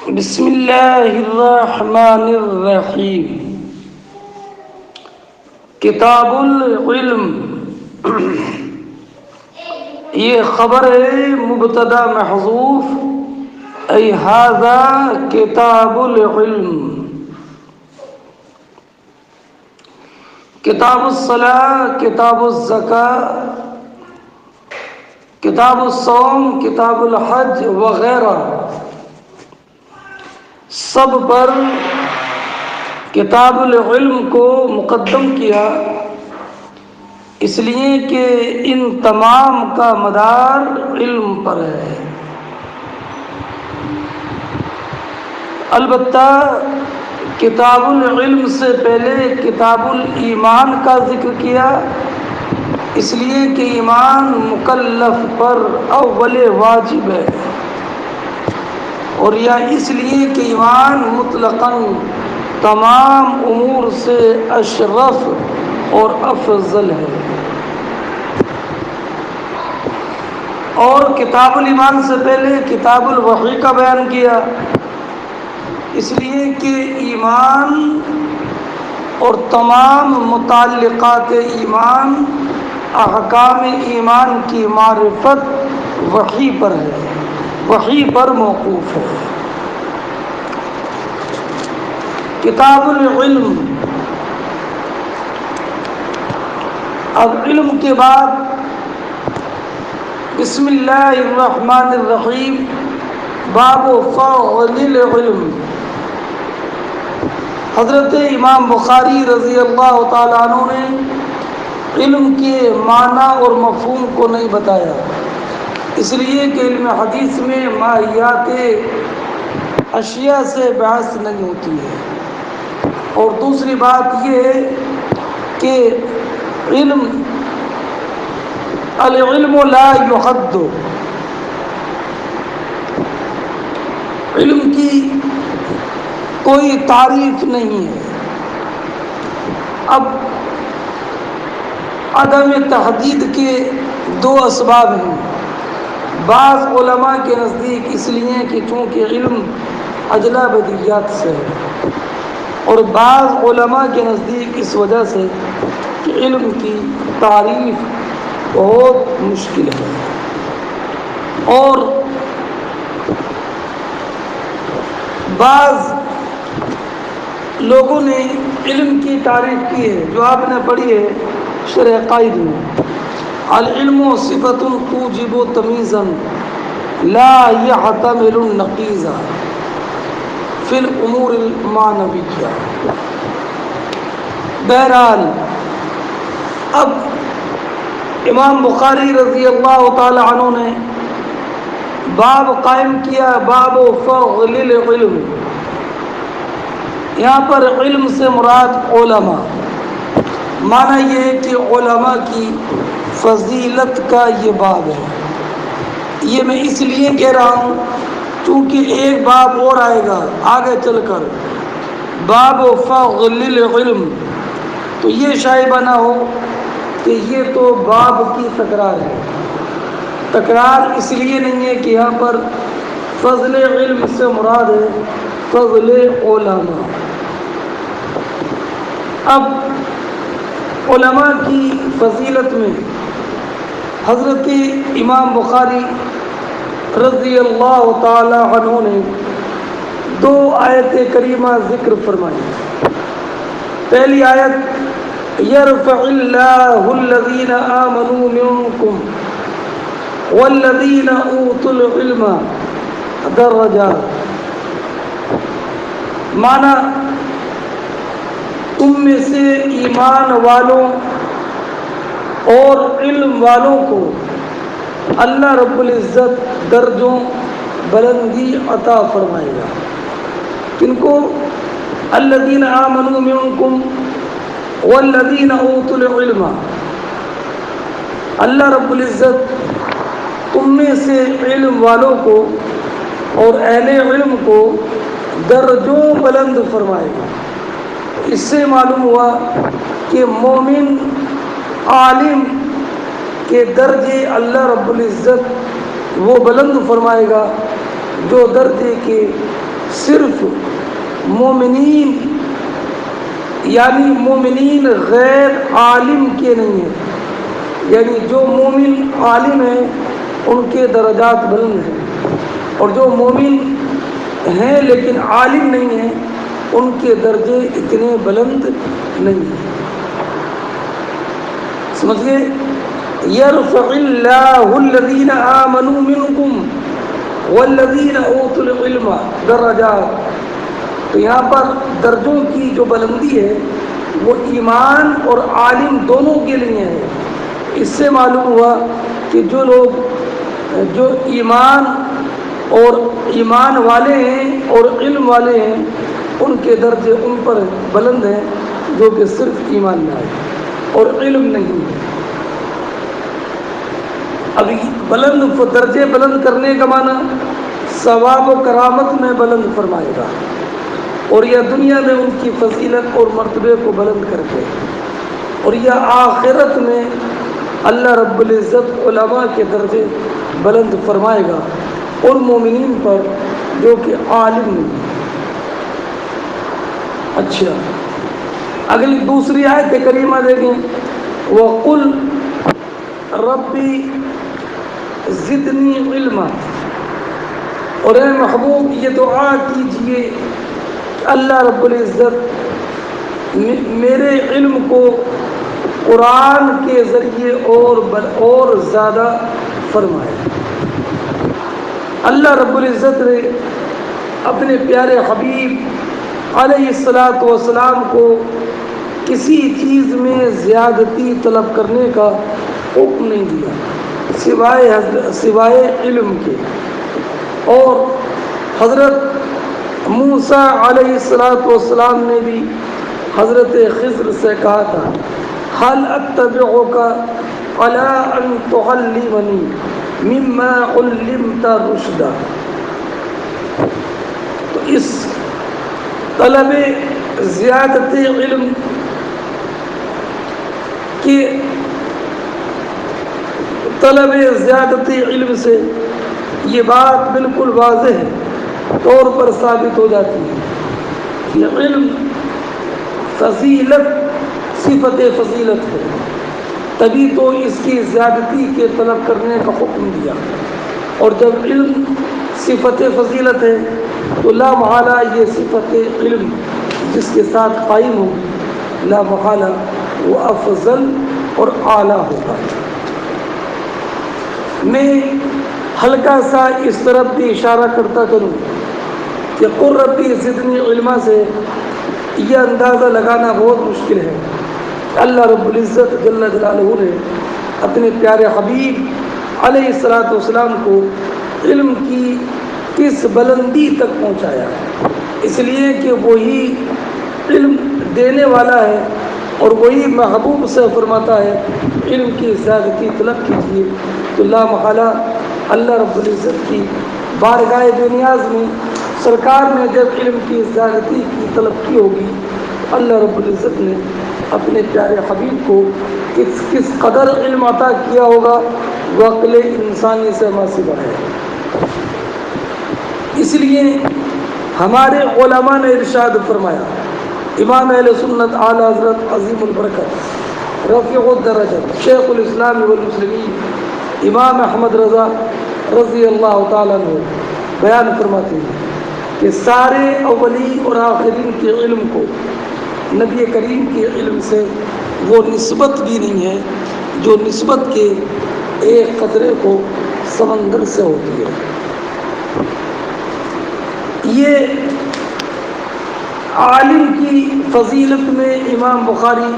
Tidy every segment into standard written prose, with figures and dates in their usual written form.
بسم اللہ الرحمن الرحیم۔ کتاب العلم، یہ خبر ہے مبتدا محذوف، ای ھذا کتاب العلم۔ کتاب الصلاۃ، کتاب الزکوٰۃ، کتاب الصوم، کتاب الحج وغیرہ سب پر کتاب العلم کو مقدم کیا، اس لیے کہ ان تمام کا مدار علم پر ہے۔ البتہ کتاب العلم سے پہلے کتاب الایمان کا ذکر کیا، اس لیے کہ ایمان مکلف پر اول واجب ہے، اور یا اس لیے کہ ایمان مطلقاً تمام امور سے اشرف اور افضل ہے۔ اور کتاب الایمان سے پہلے کتاب الوحی کا بیان کیا، اس لیے کہ ایمان اور تمام متعلقات ایمان، احکام ایمان کی معرفت وحی پر ہے، وحی پر موقوف ہے۔ کتاب العلم، اب علم کے بعد بسم اللہ الرحمن الرحیم، باب فضل العلم۔ حضرت امام بخاری رضی اللہ تعالیٰ عنہ نے علم کے معنی اور مفہوم کو نہیں بتایا، اس لیے کہ علم حدیث میں ماہیات اشیاء سے بحث نہیں ہوتی ہے، اور دوسری بات یہ ہے کہ العلم لا یحد، علم کی کوئی تعریف نہیں ہے۔ اب عدم تحدید کے دو اسباب ہیں۔ بعض علماء کے نزدیک اس لیے کہ چونکہ علم اجلا بدیہیات سے ہے، اور بعض علماء کے نزدیک اس وجہ سے کہ علم کی تعریف بہت مشکل ہے، اور بعض لوگوں نے علم کی تعریف کی ہے جو آپ نے پڑھی ہے شرح قائد میں، العلم صفۃ توجب تمیزا لا يحتمل النقیض فی الامور المعنویہ۔ بہرحال اب امام بخاری رضی اللہ تعالی عنہ نے باب قائم کیا، باب فضل العلم۔ یہاں پر علم سے مراد علماء، معنی یہ ہے کہ علماء کی فضیلت کا یہ باب ہے۔ یہ میں اس لیے کہہ رہا ہوں چونکہ ایک باب اور آئے گا آگے چل کر، باب فضل العلم، تو یہ شائبہ نہ ہو کہ یہ تو باب کی تکرار ہے۔ تکرار اس لیے نہیں ہے کہ یہاں پر فضل علم سے مراد ہے فضل علماء۔ اب علماء کی فضیلت میں حضرت امام بخاری رضی اللہ تعالی عنہ نے دو آیت کریمہ ذکر فرمائی۔ پہلی آیت یرفع اللہ الذین آمنوا منکم والذین اوتوا العلم درجات، معنی تم میں سے ایمان والوں اور علم والوں کو اللہ رب العزت درجوں بلندی عطا فرمائے گا۔ کن کو؟ الذین آمنوا منکم والذین اوتوا العلم، اللہ رب العزت تم میں سے علم والوں کو اور اہل علم کو درجوں بلند فرمائے گا۔ اس سے معلوم ہوا کہ مومن عالم کے درجے اللہ رب العزت وہ بلند فرمائے گا جو درجے کے صرف مومنین یعنی مومنین غیر عالم کے نہیں ہیں، یعنی جو مومن عالم ہیں ان کے درجات بلند ہیں، اور جو مومن ہیں لیکن عالم نہیں ہیں ان کے درجے اتنے بلند نہیں ہیں۔ سمجھئے، یرفع اللہ الذین آمنوا منکم والذین اوتوا العلم درجات۔ تو یہاں پر درجوں کی جو بلندی ہے وہ ایمان اور عالم دونوں کے لیے ہے۔ اس سے معلوم ہوا کہ جو لوگ جو ایمان والے ہیں اور علم والے ہیں ان کے درجے ان پر بلند ہیں جو کہ صرف ایمان میں آئے اور علم نہیں ہے۔ ابھی درجے بلند کرنے کا معنی ثواب و کرامت میں بلند فرمائے گا، اور یہ دنیا میں ان کی فضیلت اور مرتبے کو بلند کر کے، اور یہ آخرت میں اللہ رب العزت علماء کے درجے بلند فرمائے گا اور مومنین پر جو کہ عالم نہیں۔ اچھا، اگلی دوسری آیت کریمہ دیکھیں، وَقُلْ رَبِّ زِدْنِی عِلْمًا، اور اے محبوب یہ دعا کیجئے کہ اللہ رب العزت میرے علم کو قرآن کے ذریعے اور زیادہ فرمائے۔ اللہ رب العزت نے اپنے پیارے حبیب علیہ السلام کو کسی چیز میں زیادتی طلب کرنے کا حکم نہیں دیا سوائے علم کے۔ اور حضرت موسیٰ علیہ السلام نے بھی حضرت خضر سے کہا تھا، هل اتبعك على ان تعلمنی مما علمت رشدا۔ تو اس طلب زیادت علم کی سے یہ بات بالکل واضح طور پر ثابت ہو جاتی ہے کہ علم فضیلت صفت فضیلت ہے، تبھی تو اس کی زیادتی کے طلب کرنے کا حکم دیا، اور جب علم صفت فضیلت ہے تو لا محالہ یہ صفت علم جس کے ساتھ قائم ہو لا محالہ وہ افضل اور اعلیٰ ہوگا۔ میں ہلکا سا اس طرف بھی اشارہ کرتا کروں کہ قل ربی زدنی علما سے یہ اندازہ لگانا بہت مشکل ہے کہ اللہ رب العزت جل جلالہ نے اپنے پیارے حبیب علیہ السلام کو علم کی کس بلندی تک پہنچایا، اس لیے کہ وہی علم دینے والا ہے اور وہی محبوب سے فرماتا ہے علم کی زیادتی طلب کیجیے۔ تو لا محالہ اللہ رب العزت کی بارگاہ بے نیاز میں سرکار نے جب علم کی زیادتی کی طلب کی ہوگی تو اللہ رب العزت نے اپنے پیارے حبیب کو کس قدر علم عطا کیا ہوگا وہ عقل انسانی سے ماسبہ ہے۔ اس لیے ہمارے علماء نے ارشاد فرمایا، امام اہل سنت اعلیٰ حضرت عظیم البرکت رفیع الدرجت شیخ الاسلام والمسلمین امام احمد رضا رضی اللہ تعالیٰ عنہ بیان فرماتے ہیں کہ سارے اولین اور آخرین کے علم کو نبی کریم کے علم سے وہ نسبت بھی نہیں ہے جو نسبت کے ایک قطرے کو سمندر سے ہوتی ہے۔ یہ عالم کی فضیلت میں امام بخاری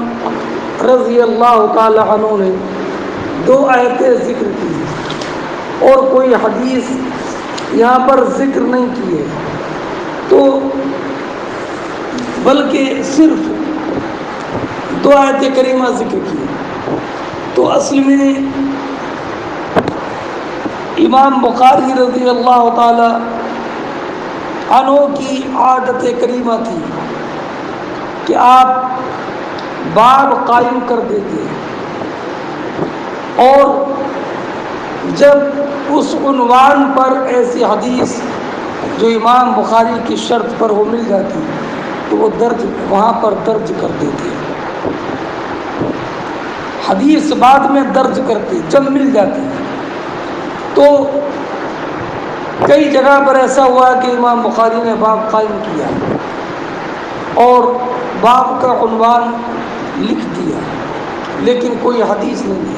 رضی اللہ تعالی عنہ نے 2 آیتیں ذکر کی اور کوئی حدیث یہاں پر ذکر نہیں کی ہے، تو بلکہ صرف 2 آیتیں کریمہ ذکر کی۔ تو اصل میں امام بخاری رضی اللہ تعالی عنہ کی عادت کریمہ تھی کہ آپ باب قائم کر دیتے اور جب اس عنوان پر ایسی حدیث جو امام بخاری کی شرط پر وہ مل جاتی تو وہ درج وہاں پر درج کر دیتے، حدیث بعد میں درج کرتے جب مل جاتی۔ تو کئی جگہ پر ایسا ہوا کہ امام بخاری نے باب قائم کیا اور باب کا عنوان لکھ دیا لیکن کوئی حدیث نہیں دی،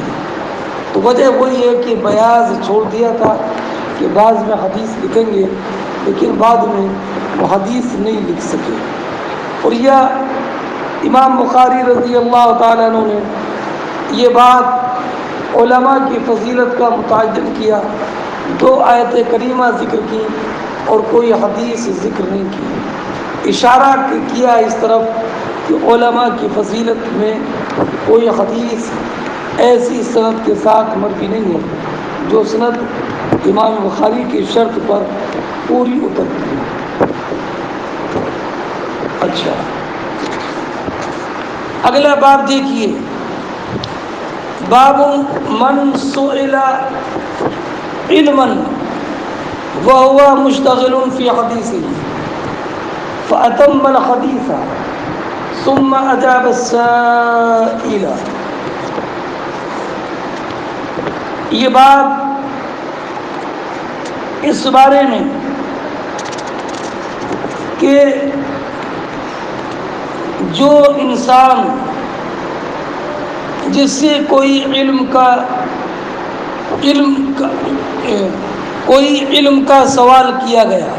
تو وجہ وہی ہے کہ بیاض چھوڑ دیا تھا کہ بعض میں حدیث لکھیں گے لیکن بعد میں وہ حدیث نہیں لکھ سکے۔ اور یہ امام بخاری رضی اللہ تعالیٰ عنہ نے یہ بات علماء کی فضیلت کا متعین کیا، 2 آیت کریمہ ذکر کی اور کوئی حدیث ذکر نہیں کی، اشارہ کیا اس طرف کہ علماء کی فضیلت میں کوئی حدیث ایسی سند کے ساتھ مروی نہیں ہے جو سند امام بخاری کی شرط پر پوری اترتی ہے۔ اچھا، اگلا باب دیکھیے، باب من سئل علما وهو مشتغل في حديثه فأتم الحديث ثم أجاب السائل۔ یہ بات اس بارے میں کہ جو انسان جس سے کوئی علم کا سوال کیا گیا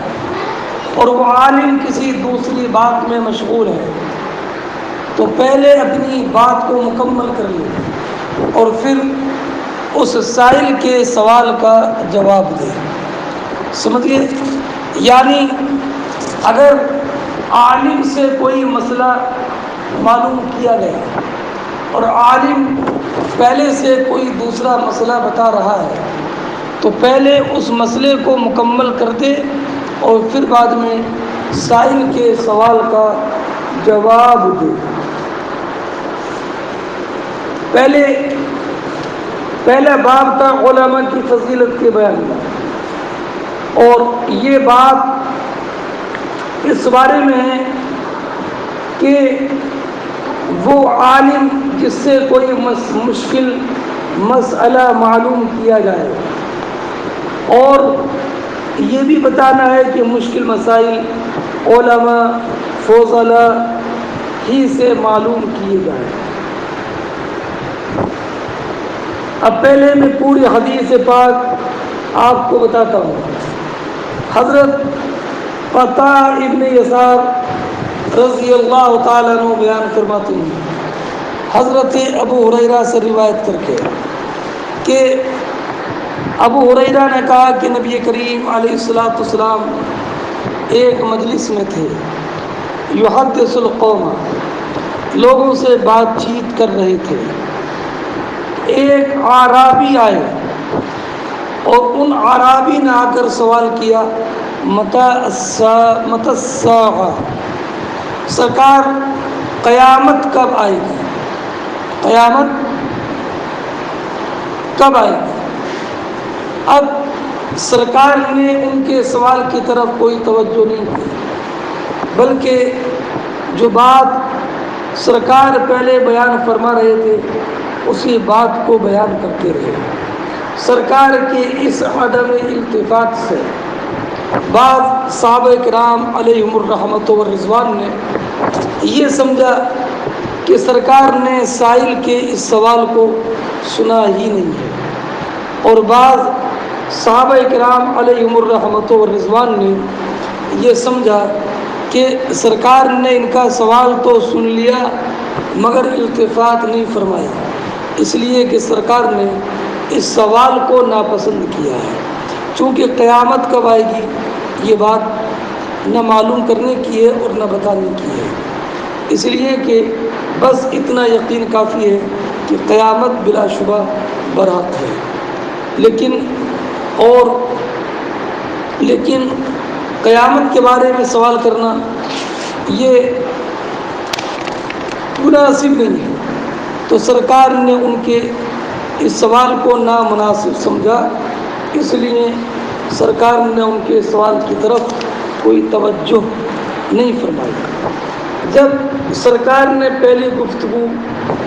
اور وہ عالم کسی دوسری بات میں مشغول ہے تو پہلے اپنی بات کو مکمل کر لے اور پھر اس سائل کے سوال کا جواب دے۔ سمجھئے، یعنی اگر عالم سے کوئی مسئلہ معلوم کیا گیا اور عالم پہلے سے کوئی دوسرا مسئلہ بتا رہا ہے تو پہلے اس مسئلے کو مکمل کر دے اور پھر بعد میں سائل کے سوال کا جواب دے۔ پہلا باب تھا علماء کی فضیلت کے بیان کا، اور یہ بات اس بارے میں ہے کہ وہ عالم جس سے کوئی مشکل مسئلہ معلوم کیا جائے، اور یہ بھی بتانا ہے کہ مشکل مسائل علماء فضلاء ہی سے معلوم کیے جائیں۔ اب پہلے میں پوری حدیث پاک آپ کو بتاتا ہوں۔ حضرت عطا ابن یسار رضی اللہ تعالیٰ عنہ بیان فرماتے ہیں حضرت ابو ہریرہ سے روایت کر کے کہ ابو ہریرہ نے کہا کہ نبی کریم علیہ الصلوۃ والسلام ایک مجلس میں تھے، یحدث القوم، لوگوں سے بات چیت کر رہے تھے۔ ایک اعرابی آئے اور ان اعرابی نے آ کر سوال کیا، متی الساعہ، سرکار قیامت کب آئے گی؟ قیامت کب آئے گی؟ اب سرکار نے ان کے سوال کی طرف کوئی توجہ نہیں کی، بلکہ جو بات سرکار پہلے بیان فرما رہے تھے اسی بات کو بیان کرتے رہے۔ سرکار کے اس عدم التفات سے بعض صحابہ کرام علیہم الرحمۃ والرضوان نے یہ سمجھا کہ سرکار نے سائل کے اس سوال کو سنا ہی نہیں ہے، اور بعض صحابہ کرام علیہم الرحمۃ والرضوان نے یہ سمجھا کہ سرکار نے ان کا سوال تو سن لیا مگر التفات نہیں فرمایا، اس لیے کہ سرکار نے اس سوال کو ناپسند کیا ہے۔ چونکہ قیامت کب آئے گی یہ بات نہ معلوم کرنے کی ہے اور نہ بتانے کی ہے، اس لیے کہ بس اتنا یقین کافی ہے کہ قیامت بلا شبہ برحق ہے، لیکن قیامت کے بارے میں سوال کرنا یہ مناسب نہیں ہے، تو سرکار نے ان کے اس سوال کو نامناسب سمجھا، اس لیے سرکار نے ان کے سوال کی طرف کوئی توجہ نہیں فرمائی۔ جب سرکار نے پہلی گفتگو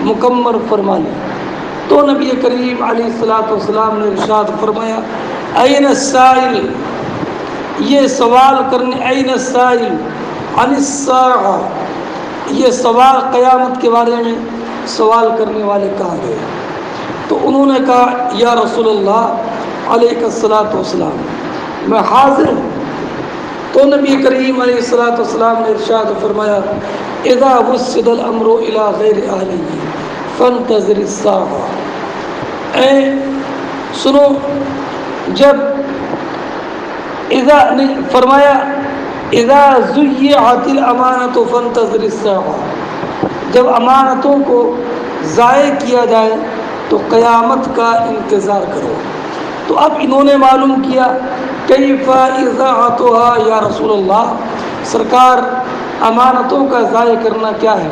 مکمل فرما لی تو نبی کریم علیہ الصلاۃ والسلام نے ارشاد فرمایا این السائل، یہ سوال کرنے، این السائل عن الساعہ، یہ سوال قیامت کے بارے میں سوال کرنے والے کہاں گئے؟ تو انہوں نے کہا یا رسول اللہ علیہ الصلاۃ والسلام میں حاضر ہوں۔ تو نبی کریم علیہ الصلاۃ والسلام نے ارشاد فرمایا اذا وسد الامر الى غیر اہلہ فانتظر الساعہ، اے سنو، جب اذا نہیں فرمایا اذا ضیعت الامانۃ فانتظر الساعہ، جب امانتوں کو ضائع کیا جائے تو قیامت کا انتظار کرو۔ تو اب انہوں نے معلوم کیا کیف اضاعتها یا رسول اللہ، سرکار امانتوں کا ضائع کرنا کیا ہے؟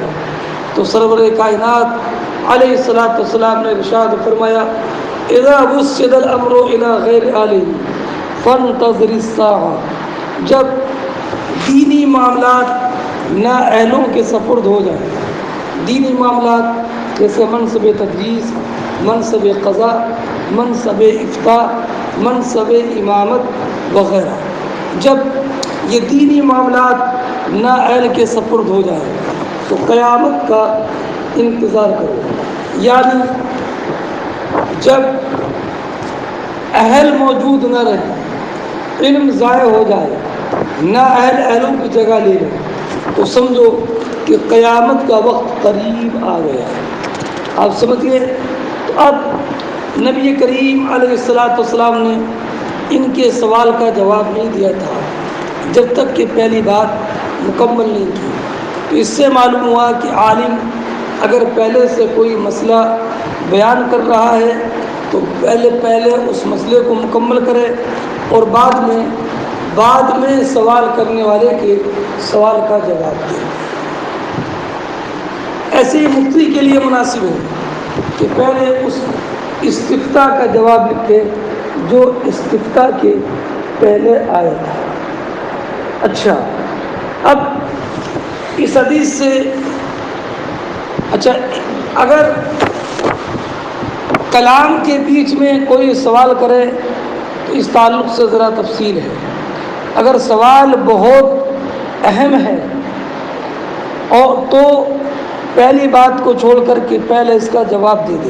تو سرور کائنات علیہ الصلاۃ والسلام نے ارشاد فرمایا اذا وسد الامر الى غیر اہلہ فانتظر الساعہ، جب دینی معاملات نااہلوں کے سپرد ہو جائیں، دینی معاملات جیسے منصب تدریس، منصب قضاء، منصب افتاء، منصب امامت وغیرہ، جب یہ دینی معاملات نااہل کے سپرد ہو جائیں تو قیامت کا انتظار کرو۔ یعنی جب اہل موجود نہ رہے، علم ضائع ہو جائے، نااہل اہلوں کی جگہ لے لیں، تو سمجھو کہ قیامت کا وقت قریب آ گیا۔ آپ سمجھیے، تو اب نبی کریم علیہ الصلاۃ والسلام نے ان کے سوال کا جواب نہیں دیا تھا جب تک کہ پہلی بات مکمل نہیں کی۔ تو اس سے معلوم ہوا کہ عالم اگر پہلے سے کوئی مسئلہ بیان کر رہا ہے تو پہلے اس مسئلے کو مکمل کرے اور بعد میں سوال کرنے والے کے سوال کا جواب دے۔ ایسے ہی مفتی کے لیے مناسب ہے کہ پہلے اس استفتاء کا جواب لکھے جو استفتاء کے پہلے آیا تھا۔ اچھا، اب اس حدیث سے اگر کلام کے بیچ میں کوئی سوال کرے تو اس تعلق سے ذرا تفصیل ہے۔ اگر سوال بہت اہم ہے اور تو پہلی بات کو چھوڑ کر کے پہلے اس کا جواب دے دے،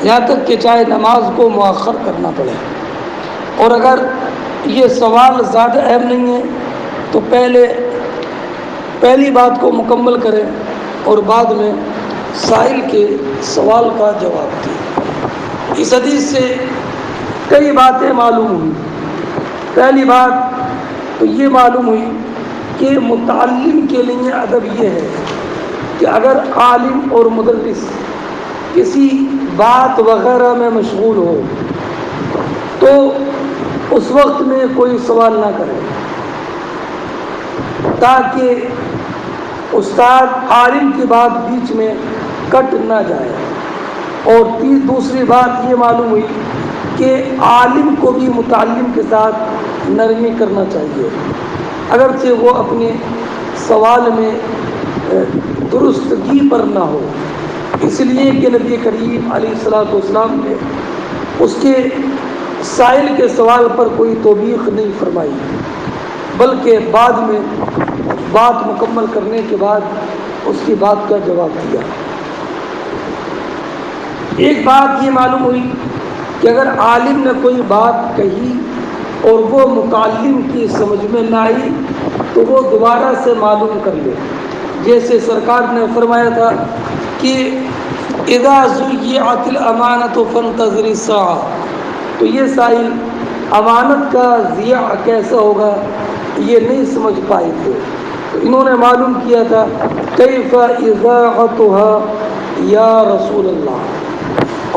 یہاں تک کہ چاہے نماز کو مؤخر کرنا پڑے۔ اور اگر یہ سوال زیادہ اہم نہیں ہے تو پہلی بات کو مکمل کرے اور بعد میں سائل کے سوال کا جواب دے۔ اس حدیث سے کئی باتیں معلوم ہوئی۔ پہلی بات تو یہ معلوم ہوئی کہ متعلم کے لیے ادب یہ ہے کہ اگر عالم اور مدرس کسی بات وغیرہ میں مشغول ہو تو اس وقت میں کوئی سوال نہ کرے، تاکہ استاد عالم کی بات بیچ میں کٹ نہ جائے۔ اور دوسری بات یہ معلوم ہوئی کہ عالم کو بھی متعلم کے ساتھ نرمی کرنا چاہیے، اگرچہ وہ اپنے سوال میں درستگی پر نہ ہو، اس لیے کہ نبی کریم علیہ الصلاۃ والسلام نے اس کے سائل کے سوال پر کوئی توبیخ نہیں فرمائی، بلکہ بعد میں بات مکمل کرنے کے بعد اس کی بات کا جواب دیا۔ ایک بات یہ معلوم ہوئی کہ اگر عالم نے کوئی بات کہی اور وہ متعلم کی سمجھ میں نہ آئی تو وہ دوبارہ سے معلوم کر لے۔ جیسے سرکار نے فرمایا تھا کہ اذا ضیعت الامانۃ فانتظر الساعہ، تو یہ سائل امانت کا ضیاع کیسا ہوگا یہ نہیں سمجھ پائے تھے، تو انہوں نے معلوم کیا تھا کیف اضاعتها یا رسول اللہ۔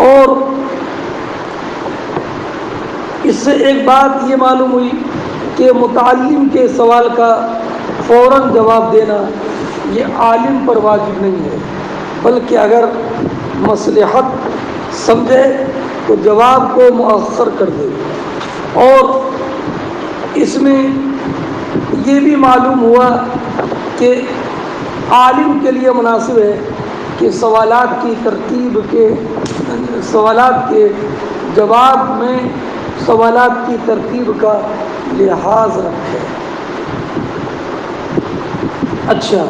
اور اس سے ایک بات یہ معلوم ہوئی کہ متعلم کے سوال کا فوراً جواب دینا یہ عالم پر واجب نہیں ہے، بلکہ اگر مصلحت سمجھے تو جواب کو مؤخر کر دے۔ اور اس میں یہ بھی معلوم ہوا کہ عالم کے لیے مناسب ہے کہ سوالات کی ترتیب کے سوالات کے جواب میں سوالات کی ترتیب کا لحاظ رکھے۔ اچھا،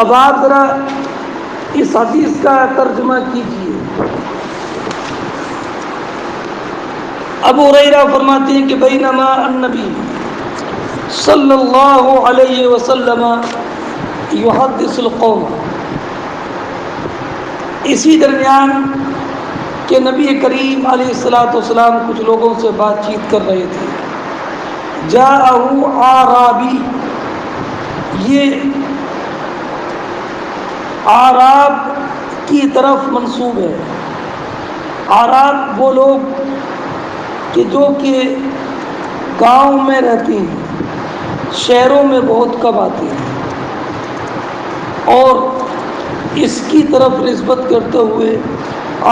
اب آپ ذرا اس حدیث کا ترجمہ کیجیے۔ ابو ہریرہ فرماتے ہیں کہ بینما النبی صلی اللہ علیہ وسلم یحدث القوم، اسی درمیان کہ نبی کریم علیہ الصلوۃ والسلام کچھ لوگوں سے بات چیت کر رہے تھے، جاءہ اعرابی، یہ اعراب کی طرف منسوب ہے۔ اعراب وہ لوگ کہ جو کہ گاؤں میں رہتے ہیں، شہروں میں بہت کم آتے ہیں، اور اس کی طرف نسبت کرتے ہوئے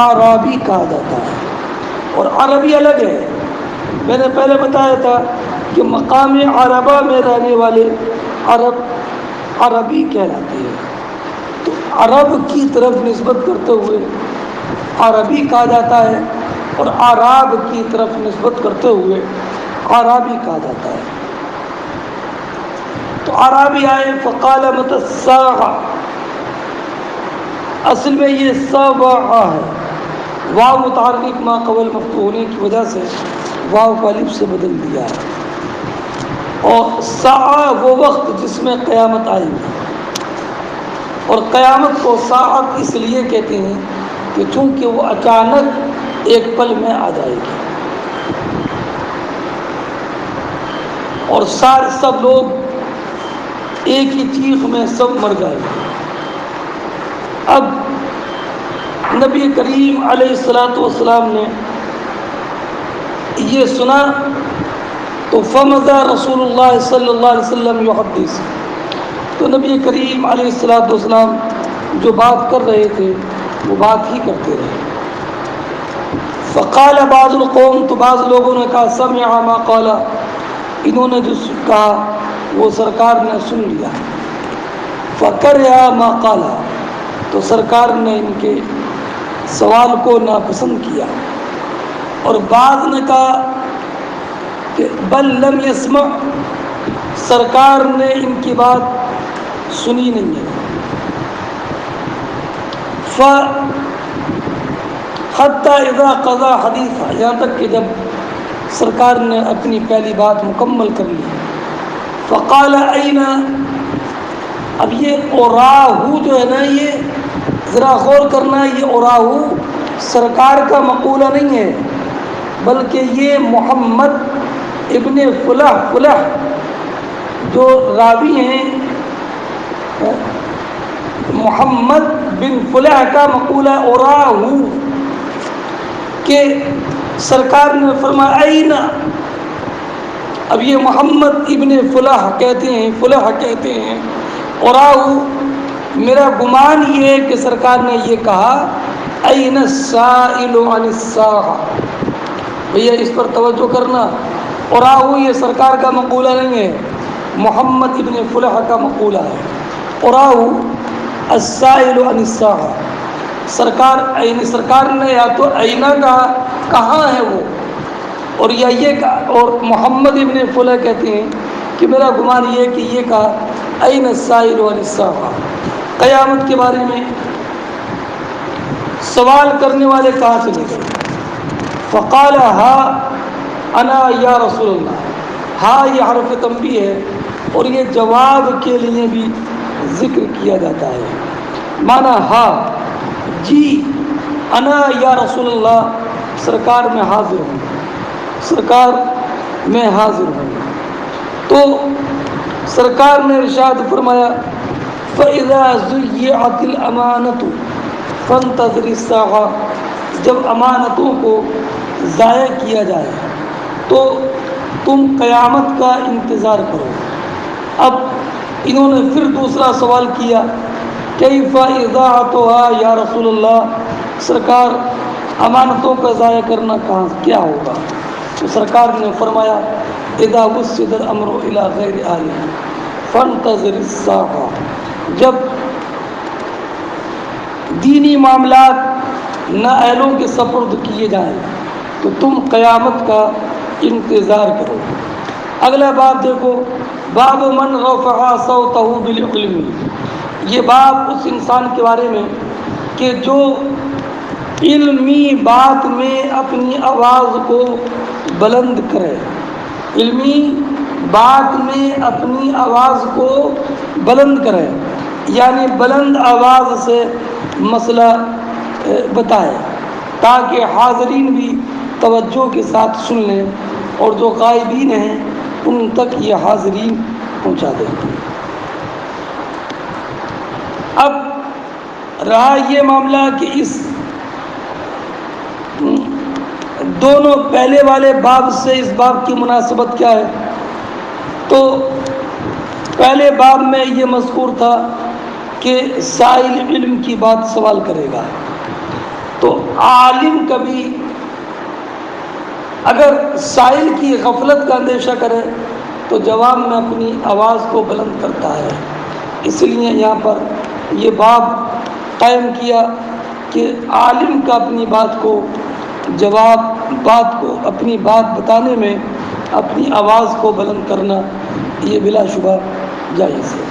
اعرابی کہا جاتا ہے۔ اور عربی الگ ہے، میں نے پہلے بتایا تھا کہ مقام عربہ میں رہنے والے عرب عربی کہلاتے ہیں، تو عرب کی طرف نسبت کرتے ہوئے عربی کہا جاتا ہے، اور اعراب کی طرف نسبت کرتے ہوئے اعرابی کہا جاتا ہے۔ تو اعرابی آئے فقال متی الساعہ، اصل میں یہ سبعہ ہے، واو متحرک ما قبل مفتوح ہونے کی وجہ سے واو کو الف سے بدل دیا ہے۔ اور ساعہ وہ وقت جس میں قیامت آئے گی، اور قیامت کو ساعت اس لیے کہتے ہیں کہ چونکہ وہ اچانک ایک پل میں آ جائے گی، اور سب لوگ ایک ہی چیخ میں سب مر جائیں گے۔ اب نبی کریم علیہ الصلوۃ والسلام نے یہ سنا تو فمضى رسول اللہ صلی اللہ علیہ وسلم یحدث، تو نبی کریم علیہ الصلوۃ والسلام جو بات کر رہے تھے وہ بات ہی کرتے رہے۔ فقال بعض القوم، تو بعض لوگوں نے کہا سمع ما قال، انہوں نے جو کہا وہ سرکار نے سن لیا۔ فکرہ ما قال، تو سرکار نے ان کے سوال کو ناپسند کیا۔ اور بعض نے کہا کہ بل لم یسمع، سرکار نے ان کی بات سنی نہیں ہے۔ حتی اذا قضا حدیثا، یہاں تک کہ جب سرکار نے اپنی پہلی بات مکمل کر لی، فقال این، اب یہ اوراہو جو ہے نا، یہ ذرا غور کرنا، یہ اوراہو سرکار کا مقولہ نہیں ہے، بلکہ یہ محمد ابن فلح جو راوی ہیں، محمد بن فلح کا مقولہ اوراہو، کہ سرکار نے فرمایا این، اب یہ محمد ابن فلح کہتے ہیں اوراہو، میرا گمان یہ ہے کہ سرکار نے یہ کہا این السائل عن الساعہ، بھیا اس پر توجہ کرنا، اوراہو یہ سرکار کا مقولہ نہیں ہے، محمد ابن فلح کا مقولہ ہے۔ اوراہو السائل عن الساعہ، سرکار نے یا تو اینا کہا، کہاں ہے وہ، اور یا یہ کہا، اور محمد ابن فلح کہتے ہیں کہ میرا گمان یہ ہے کہ یہ کہا این السائل عن الساعہ، قیامت کے بارے میں سوال کرنے والے کہاں چلے گئے۔ فقال ہا انا یا رسول اللہ، ہا یہ حرف تنبیہ ہے، اور یہ جواب کے لیے بھی ذکر کیا جاتا ہے، مانا ہا جی، انا یا رسول اللہ، سرکار میں حاضر ہوں، سرکار میں حاضر ہوں۔ تو سرکار نے ارشاد فرمایا فَإِذَا ضُيِّعَتِ الْأَمَانَةُ فَانْتَظِرِ السَّاعَةَ، جب امانتوں کو ضائع کیا جائے تو تم قیامت کا انتظار کرو۔ اب انہوں نے پھر دوسرا سوال کیا کیف اضاعتها یا رسول اللہ، سرکار امانتوں کا ضائع کرنا کیا ہوگا۔ تو سرکار نے فرمایا اذا وسد الامر الى غیر اہلہ فانتظر الساعہ، جب دینی معاملات نااہلوں کے سپرد کیے جائیں تو تم قیامت کا انتظار کرو۔ اگلا باب دیکھو، باب من رفع صوتہ بالعلم، یہ باب اس انسان کے بارے میں کہ جو علمی بات میں اپنی آواز کو بلند کرے، علمی بات میں اپنی آواز کو بلند کرے، یعنی بلند آواز سے مسئلہ بتائے تاکہ حاضرین بھی توجہ کے ساتھ سن لیں اور جو غائبین ہیں ان تک یہ حاضرین پہنچا دیں۔ اب رہا یہ معاملہ کہ اس دونوں پہلے والے باب سے اس باب کی مناسبت کیا ہے، تو پہلے باب میں یہ مذکور تھا کہ سائل علم کی بات سوال کرے گا، تو عالم کبھی اگر سائل کی غفلت کا اندیشہ کرے تو جواب میں اپنی آواز کو بلند کرتا ہے۔ اس لیے یہاں پر یہ باب قائم کیا کہ عالم کا اپنی بات کو اپنی بات بتانے میں اپنی آواز کو بلند کرنا یہ بلا شبہ جائز ہے۔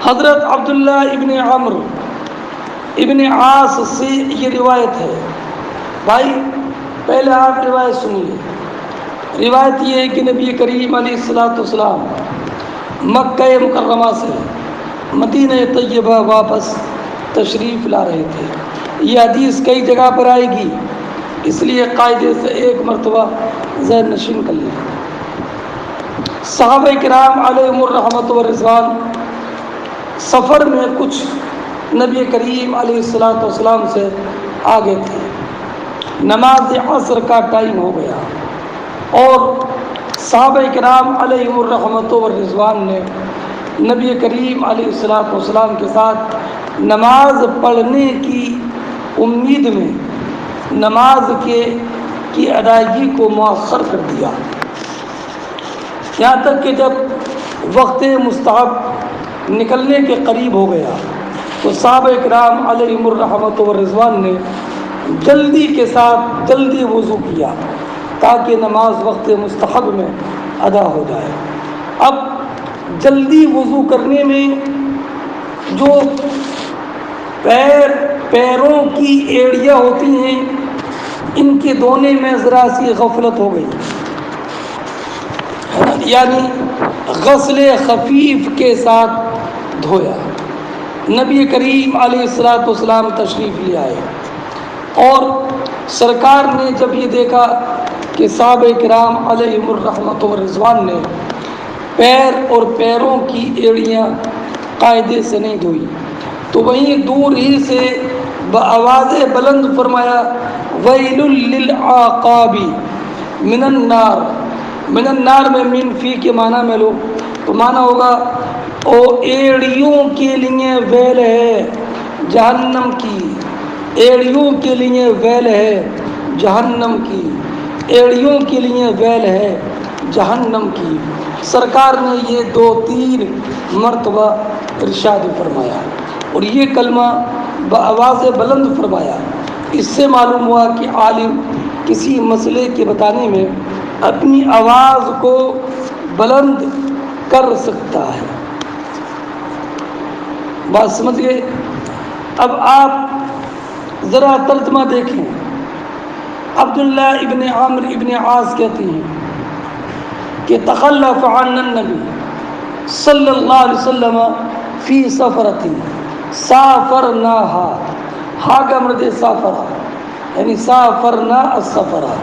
حضرت عبداللہ ابن عمرو ابن عاص سے یہ روایت ہے۔ بھائی پہلے آپ روایت سنیے۔ روایت یہ ہے کہ نبی کریم علیہ الصلوۃ والسلام مکہ مکرمہ سے مدینہ طیبہ واپس تشریف لا رہے تھے۔ یہ حدیث کئی جگہ پر آئے گی، اس لیے قاعدے سے ایک مرتبہ ذہن نشین کر لیں۔ صحابہ کرام علیہم الرحمۃ والرضوان سفر میں کچھ نبی کریم علیہ الصلوۃ والسلام سے آگے تھے۔ نماز عصر کا ٹائم ہو گیا اور صحابہ کرام علیہم الرحمۃ والرضوان نے نبی کریم علیہ الصلوۃ والسلام کے ساتھ نماز پڑھنے کی امید میں نماز کی ادائیگی کو مؤخر کر دیا، یہاں تک کہ جب وقت مستحب نکلنے کے قریب ہو گیا تو صحابہ کرام علیہم الرحمۃ والرضوان نے جلدی وضو کیا تاکہ نماز وقت مستحب میں ادا ہو جائے۔ اب جلدی وضو کرنے میں جو پیروں کی ایڑیاں ہوتی ہیں ان کے دھونے میں ذرا سی غفلت ہو گئی، یعنی غسل خفیف کے ساتھ دھویا۔ نبی کریم علیہ الصلوۃ والسلام تشریف لے آئے اور سرکار نے جب یہ دیکھا کہ صحابہ کرام علیہم الرحمۃ والرضوان نے پیر اور پیروں کی ایڑیاں قاعدے سے نہیں دھوئی تو وہیں دور ہی سے بآواز بلند فرمایا ویل للعقاب من النار۔ من النار میں من فی کے معنی میں لو تو معنی ہوگا او ایڑیوں کے لیے ویل ہے جہنم کی، ایڑیوں کے لیے ویل ہے جہنم کی، ایڑیوں کے لیے ویل ہے جہنم کی۔ سرکار نے یہ 2-3 مرتبہ ارشاد فرمایا اور یہ کلمہ بآواز بلند فرمایا۔ اس سے معلوم ہوا کہ عالم کسی مسئلے کے بتانے میں اپنی آواز کو بلند کر سکتا ہے۔ بات سمجھ گئے؟ اب آپ ذرا ترجمہ دیکھیں۔ عبداللہ ابن عمرو ابن عاص کہتے ہیں کہ تخلف عن النبی صلی اللہ علیہ وسلم فی سفرۃ سافرناها، ہا کا مرد سافرہ یعنی سافرنا السفرہ،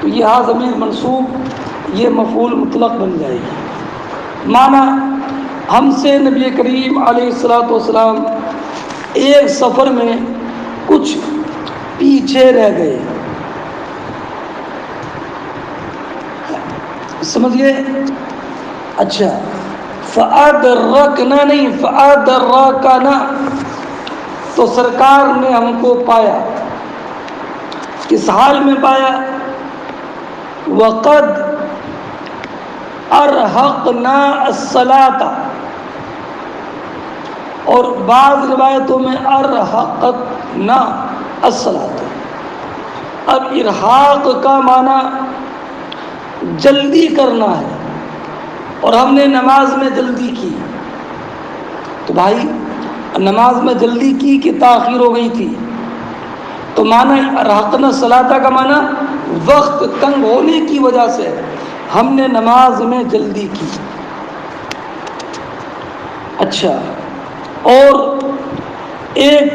تو یہ ہا ضمیر منصوب یہ مفعول مطلق بن جائے گی۔ معنی ہم سے نبی کریم علیہ الصلوۃ والسلام ایک سفر میں کچھ پیچھے رہ گئے، سمجھ گئے؟ اچھا، فَأَدْرَكْنَا نہیں فَأَدْرَكَنَا، تو سرکار نے ہم کو پایا۔ کس حال میں پایا؟ وقد ارحقنا الصلاۃ، اور بعض روایتوں میں ارحقتنا الصلاۃ۔ اب ارحاق کا معنی جلدی کرنا ہے، اور ہم نے نماز میں جلدی کی، تو بھائی نماز میں جلدی کی کہ تاخیر ہو گئی تھی؟ تو معنی ارحقنا الصلاۃ کا معنی وقت تنگ ہونے کی وجہ سے ہم نے نماز میں جلدی کی۔ اچھا، اور ایک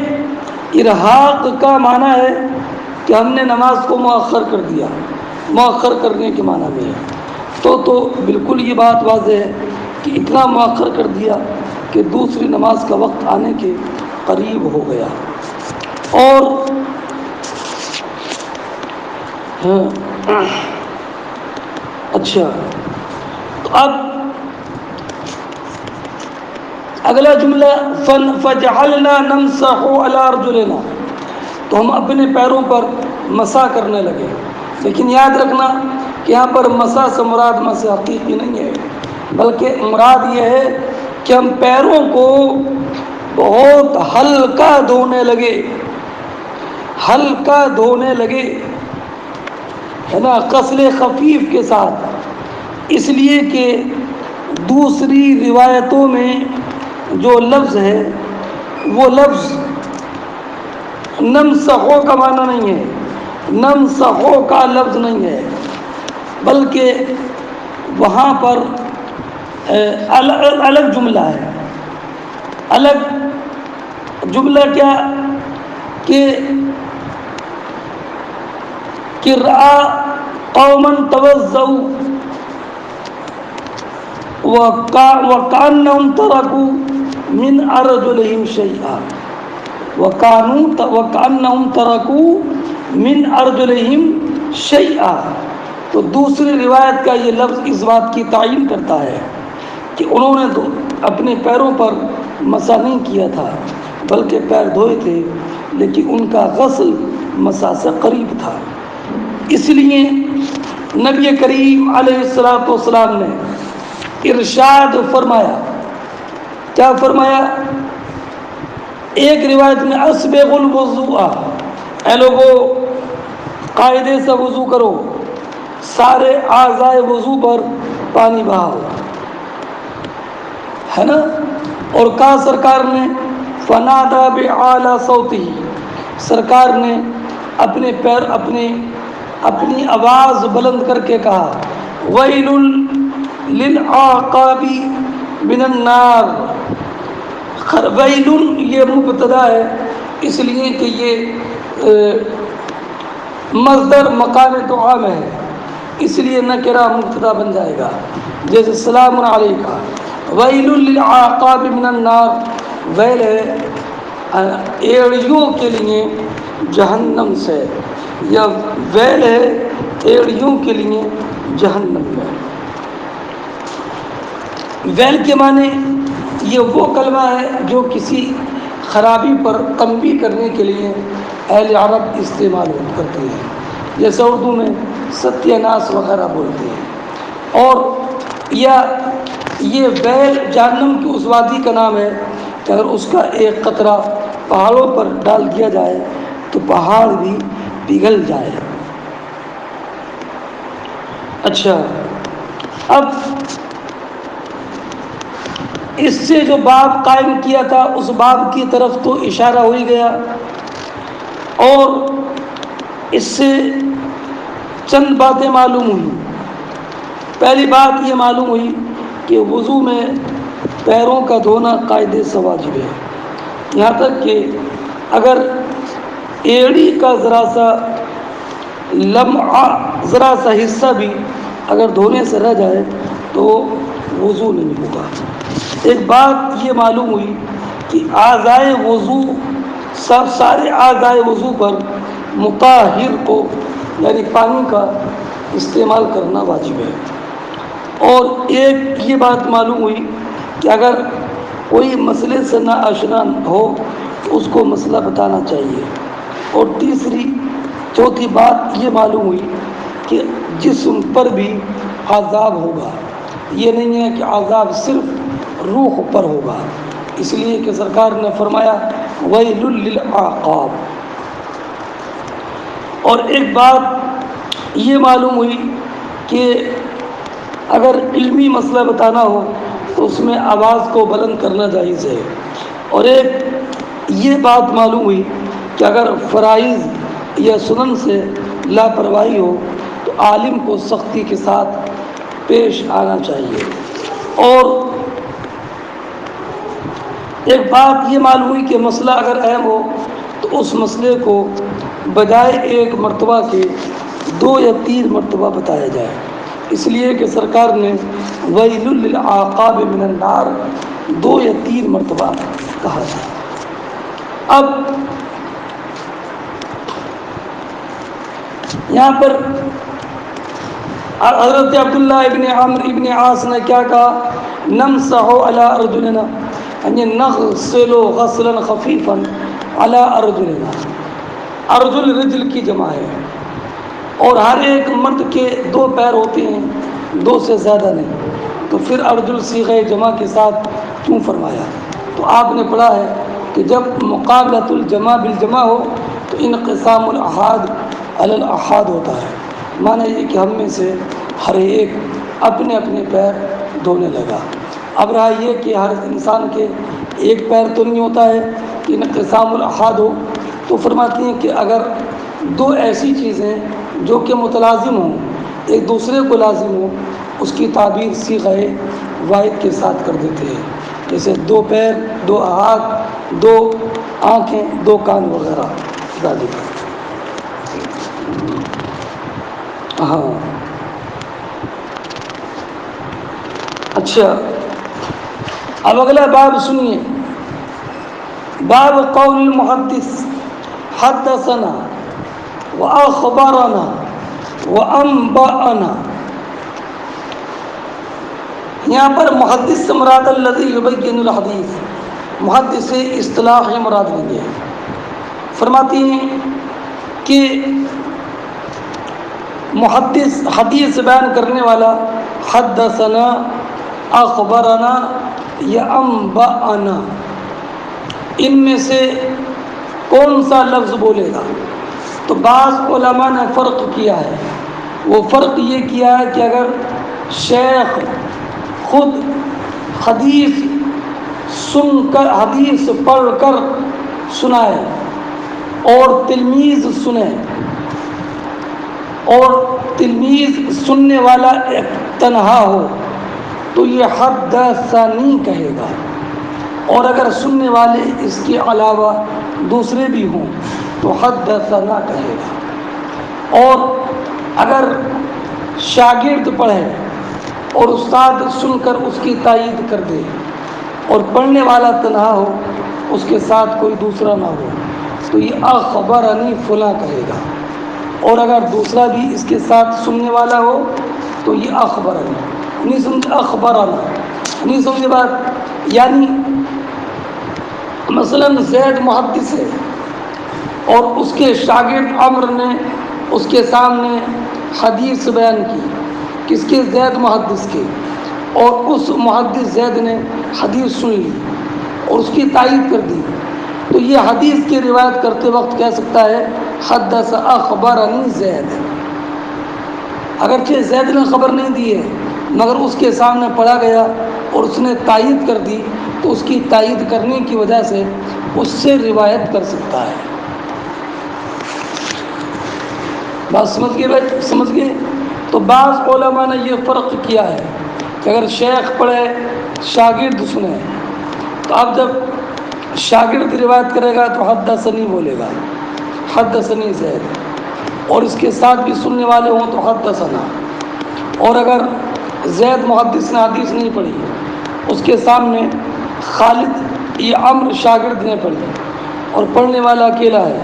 ارحاق کا معنی ہے کہ ہم نے نماز کو مؤخر کر دیا، مؤخر کرنے کے معنی میں ہے۔ تو بالکل یہ بات واضح ہے کہ اتنا مؤخر کر دیا کہ دوسری نماز کا وقت آنے کے قریب ہو گیا۔ اور اچھا، تو اب اگلا جملہ فَجَعَلْنَا نَمْسَحُ عَلَىٰ أَرْجُلِنَا، تو ہم اپنے پیروں پر مسح کرنے لگے۔ لیکن یاد رکھنا کہ یہاں پر مسح سے مراد مسح حقیقی نہیں ہے، بلکہ مراد یہ ہے کہ ہم پیروں کو بہت ہلکا دھونے لگے، ہلکا دھونے لگے، ہے نا، غسل خفیف کے ساتھ، اس لیے کہ دوسری روایتوں میں جو لفظ ہے وہ لفظ نمسحو کا معنی نہیں ہے، نمسحو کا لفظ نہیں ہے، بلکہ وہاں پر الگ جملہ ہے۔ الگ جملہ کیا کہ رأى قوما توضؤوا وكأنهم تركوا من أرجلهم شيئا، وكأنهم تركوا من أرجلهم شيئا۔ تو دوسری روایت کا یہ لفظ اس بات کی تعین کرتا ہے کہ انہوں نے تو اپنے پیروں پر مسح نہیں کیا تھا، بلکہ پیر دھوئے تھے، لیکن ان کا غسل مسح سے قریب تھا۔ اس لیے نبی کریم علیہ الصلوۃ والسلام نے ارشاد فرمایا، کیا فرمایا؟ ایک روایت میں اسبغ الوضوء، اے لوگو قاعدے سے وضو کرو، سارے اعضائے وضو پر پانی بہاؤ، ہے نا۔ اور کہا سرکار نے فنادى بأعلى صوته، سرکار نے اپنی آواز بلند کر کے کہا ویل للعقاب من النار۔ ویل یہ مبتدا ہے، اس لیے کہ یہ مصدر مقام دعا میں ہے، اس لیے نکرہ مبتدا بن جائے گا، جیسے سلام علیکہ۔ ویل للعقاب من النار، ویل ہے ایڑیوں کے لیے جہنم سے، یا ویل ہے ایڑیوں کے لیے جہنم میں۔ ویل کے معنی یہ وہ کلمہ ہے جو کسی خرابی پر تنبیہ کرنے کے لیے اہل عرب استعمال کرتے ہیں، جیسے اردو میں ستیہ ناس وغیرہ بولتے ہیں۔ اور یا یہ ویل جہنم کی اس وادی کا نام ہے کہ اگر اس کا ایک قطرہ پہاڑوں پر ڈال دیا جائے تو پہاڑ بھی پگھل جائے۔ اچھا، اب اس سے جو باب قائم کیا تھا اس باب کی طرف تو اشارہ ہو ہی گیا، اور اس سے چند باتیں معلوم ہوئی۔ پہلی بات یہ معلوم ہوئی کہ وضو میں پیروں کا دھونا قاعدے سے واجب ہے، یہاں تک کہ اگر ایڑی کا ذرا سا لمعہ، ذرا سا حصہ بھی اگر دھونے سے رہ جائے تو وضو نہیں ہوگا۔ ایک بات یہ معلوم ہوئی کہ اعضائے وضو، سارے اعضائے وضو پر مطہر کو یعنی پانی کا استعمال کرنا واجب ہے۔ اور ایک یہ بات معلوم ہوئی کہ اگر کوئی مسئلے سے ناآشنا ہو تو اس کو مسئلہ بتانا چاہیے۔ اور چوتھی بات یہ معلوم ہوئی کہ جسم پر بھی عذاب ہوگا، یہ نہیں ہے کہ عذاب صرف روح پر ہوگا، اس لیے کہ سرکار نے فرمایا ویل للعقاب۔ اور ایک بات یہ معلوم ہوئی کہ اگر علمی مسئلہ بتانا ہو تو اس میں آواز کو بلند کرنا جائز ہے۔ اور ایک یہ بات معلوم ہوئی کہ اگر فرائض یا سنن سے لاپرواہی ہو تو عالم کو سختی کے ساتھ پیش آنا چاہیے۔ اور ایک بات یہ معلوم ہوئی کہ مسئلہ اگر اہم ہو تو اس مسئلے کو بجائے ایک مرتبہ کے 2 یا 3 مرتبہ بتایا جائے، اس لیے کہ سرکار نے ویل للعقاب من النار 2 یا 3 مرتبہ کہا تھا۔ اب یہاں پر حضرت عبداللہ ابن عمرو ابن عاص نے کیا کہا؟ نمسح علی ارجلنا، یعنی نغسل غسلا خفیفا علی ارجلنا، ارجل رجل کی جمع ہے، اور ہر ایک مرد کے 2 پیر ہوتے ہیں، 2 سے زیادہ نہیں، تو پھر ارجل صیغہ جمع کے ساتھ کیوں فرمایا؟ تو آپ نے پڑھا ہے کہ جب مقابلۃ الجمع بالجمع ہو تو انقسام الاحاد علی الاحاد ہوتا ہے، معنی یہ کہ ہم میں سے ہر ایک اپنے اپنے پیر دھونے لگا۔ اب رہا یہ کہ ہر انسان کے ایک پیر تو نہیں ہوتا ہے کہ انقسام الاحاد ہو، تو فرماتی ہیں کہ اگر 2 ایسی چیزیں جو کہ متلازم ہوں، ایک دوسرے کو لازم ہو، اس کی تعبیر صیغہ واحد کے ساتھ کر دیتے ہیں، جیسے 2 پیر، 2 ہاتھ، 2 آنکھیں، 2 کان وغیرہ ذالک۔ ہاں اچھا، اب اگلا باب سنیے، باب قول المحدث حدثنا واخبرنا وانبانا۔ یہاں پر محدث سے مراد الذی یبین الحدیث، محدث سے اصطلاح مراد نہیں ہے۔ فرماتی ہیں کہ محدث حدیث بیان کرنے والا حدثنا، اخبرنا یا انبانا، ان میں سے کون سا لفظ بولے گا؟ تو بعض علماء نے فرق کیا ہے، وہ فرق یہ کیا ہے کہ اگر شیخ خود حدیث سن کر، حدیث پڑھ کر سنائے اور تلمیذ سنے، اور تلمیذ سننے والا ایک تنہا ہو تو یہ حدثنی کہے گا، اور اگر سننے والے اس کے علاوہ دوسرے بھی ہوں تو حدثنا کہے گا۔ اور اگر شاگرد پڑھے اور استاد سن کر اس کی تائید کر دے اور پڑھنے والا تنہا ہو، اس کے ساتھ کوئی دوسرا نہ ہو، تو یہ اخبرنی فلاں کہے گا، اور اگر دوسرا بھی اس کے ساتھ سننے والا ہو تو یہ اخبرنی، نہیں سمجھے اخبرنا، نہیں سمجھے بات؟ یعنی مثلا زید محدث ہے اور اس کے شاگرد عمر نے اس کے سامنے حدیث بیان کی، کس کے؟ زید محدث کے، اور اس محدث زید نے حدیث سن لی اور اس کی تائید کر دی، تو یہ حدیث کی روایت کرتے وقت کہہ سکتا ہے حدث اخبرنی زید، اگرچہ زید نے خبر نہیں دی ہے مگر اس کے سامنے پڑھا گیا اور اس نے تائید کر دی، تو اس کی تائید کرنے کی وجہ سے اس سے روایت کر سکتا ہے۔ بات سمجھ گئے بھائی؟ سمجھ گئے؟ تو بعض علماء نے یہ فرق کیا ہے کہ اگر شیخ پڑھے شاگرد سنے، تو اب جب شاگرد روایت کرے گا تو حدثنی بولے گا، حدثنی زید، اور اس کے ساتھ بھی سننے والے ہوں تو حدثنا، اور اگر زید محدث نے حدیث نہیں پڑھی، اس کے سامنے خالد یہ عمر شاگرد نے پڑھی اور پڑھنے والا اکیلا ہے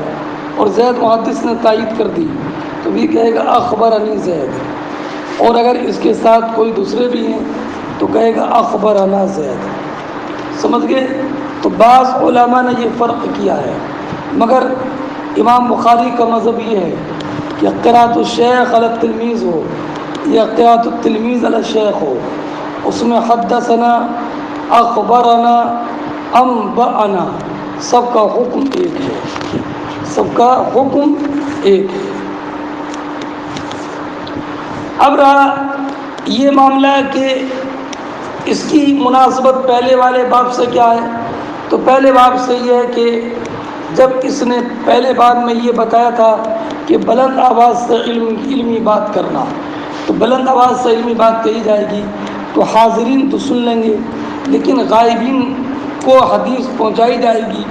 اور زید محدث نے تائید کر دی، تو بھی کہے گا اخبرنی زید، اور اگر اس کے ساتھ کوئی دوسرے بھی ہیں تو کہے گا اخبرنا زید۔ سمجھ گئے؟ تو بعض علماء نے یہ فرق کیا ہے، مگر امام بخاری کا مذہب یہ ہے کہ قراءۃ الشیخ علی التلمیذ ہو یا قراءۃ التلمیذ علی الشیخ ہو، اس میں حدثنا، اخبرنا، انبأنا سب کا حکم ایک ہے، سب کا حکم ایک ہے۔ اب رہا یہ معاملہ کہ اس کی مناسبت پہلے والے باب سے کیا ہے، تو پہلے باب سے یہ ہے کہ جب اس نے پہلے باب میں یہ بتایا تھا کہ بلند آواز سے علمی بات کرنا، تو بلند آواز سے علمی بات کہی جائے گی تو حاضرین تو سن لیں گے، لیکن غائبین کو حدیث پہنچائی جائے گی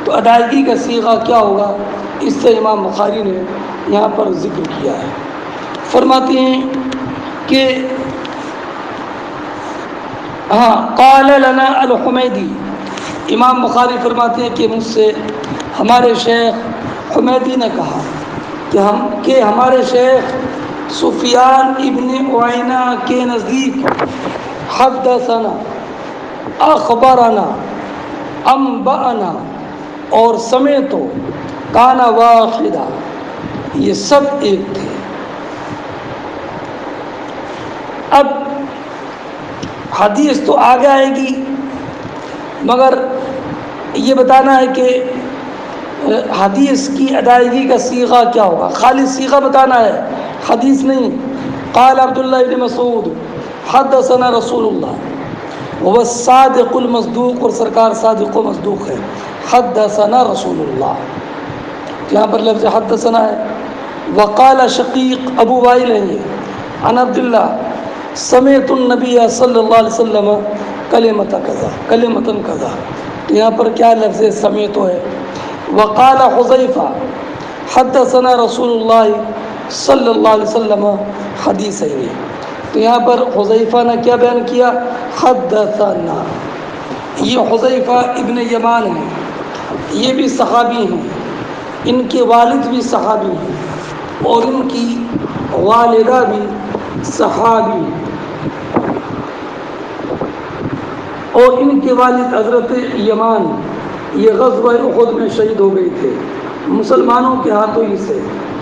تو ادائیگی کا صیغہ کیا ہوگا، اس سے امام بخاری نے یہاں پر ذکر کیا ہے۔ فرماتے ہیں کہ قال لنا الحمیدی، امام بخاری فرماتے ہیں کہ مجھ سے ہمارے شیخ حمیدی نے کہا کہ ہمارے شیخ سفیان ابن عیینہ کے نزدیک حدثنا، اخبرنا، انبأنا اور سمعت کان واحدہ، یہ سب ایک تھے۔ اب حدیث تو آگے آئے گی، مگر یہ بتانا ہے کہ حدیث کی ادائیگی کا صیغہ کیا ہوگا، خالی صیغہ بتانا ہے، حدیث نہیں۔ قال عبداللہ ابن مسعود حدثنا رسول اللہ وہ صادق المصدوق، اور سرکار صادق و مصدوق ہے، حدثنا رسول اللہ، یہاں پر لفظ حدثنا ہے۔ وقال شقیق، ابو وائل ہے یہ، عن عبداللہ سمعت النبی صلی اللہ علیہ وسلم کلمۃ کذا، کلمۃ کذا، تو یہاں پر کیا لفظ سمعت ہے۔ وقال حذیفہ حدثنا رسول اللہ صلی اللہ علیہ وسلم حدیثین، تو یہاں پر حذیفہ نے کیا بیان کیا، حدثنا۔ یہ حذیفہ ابن یمان ہیں، یہ بھی صحابی ہیں، ان کے والد بھی صحابی ہیں اور ان کی والدہ بھی صحابی ہیں، اور ان کے والد حضرت یمان یہ غزوہ احد میں شہید ہو گئے تھے مسلمانوں کے ہاتھوں ہی سے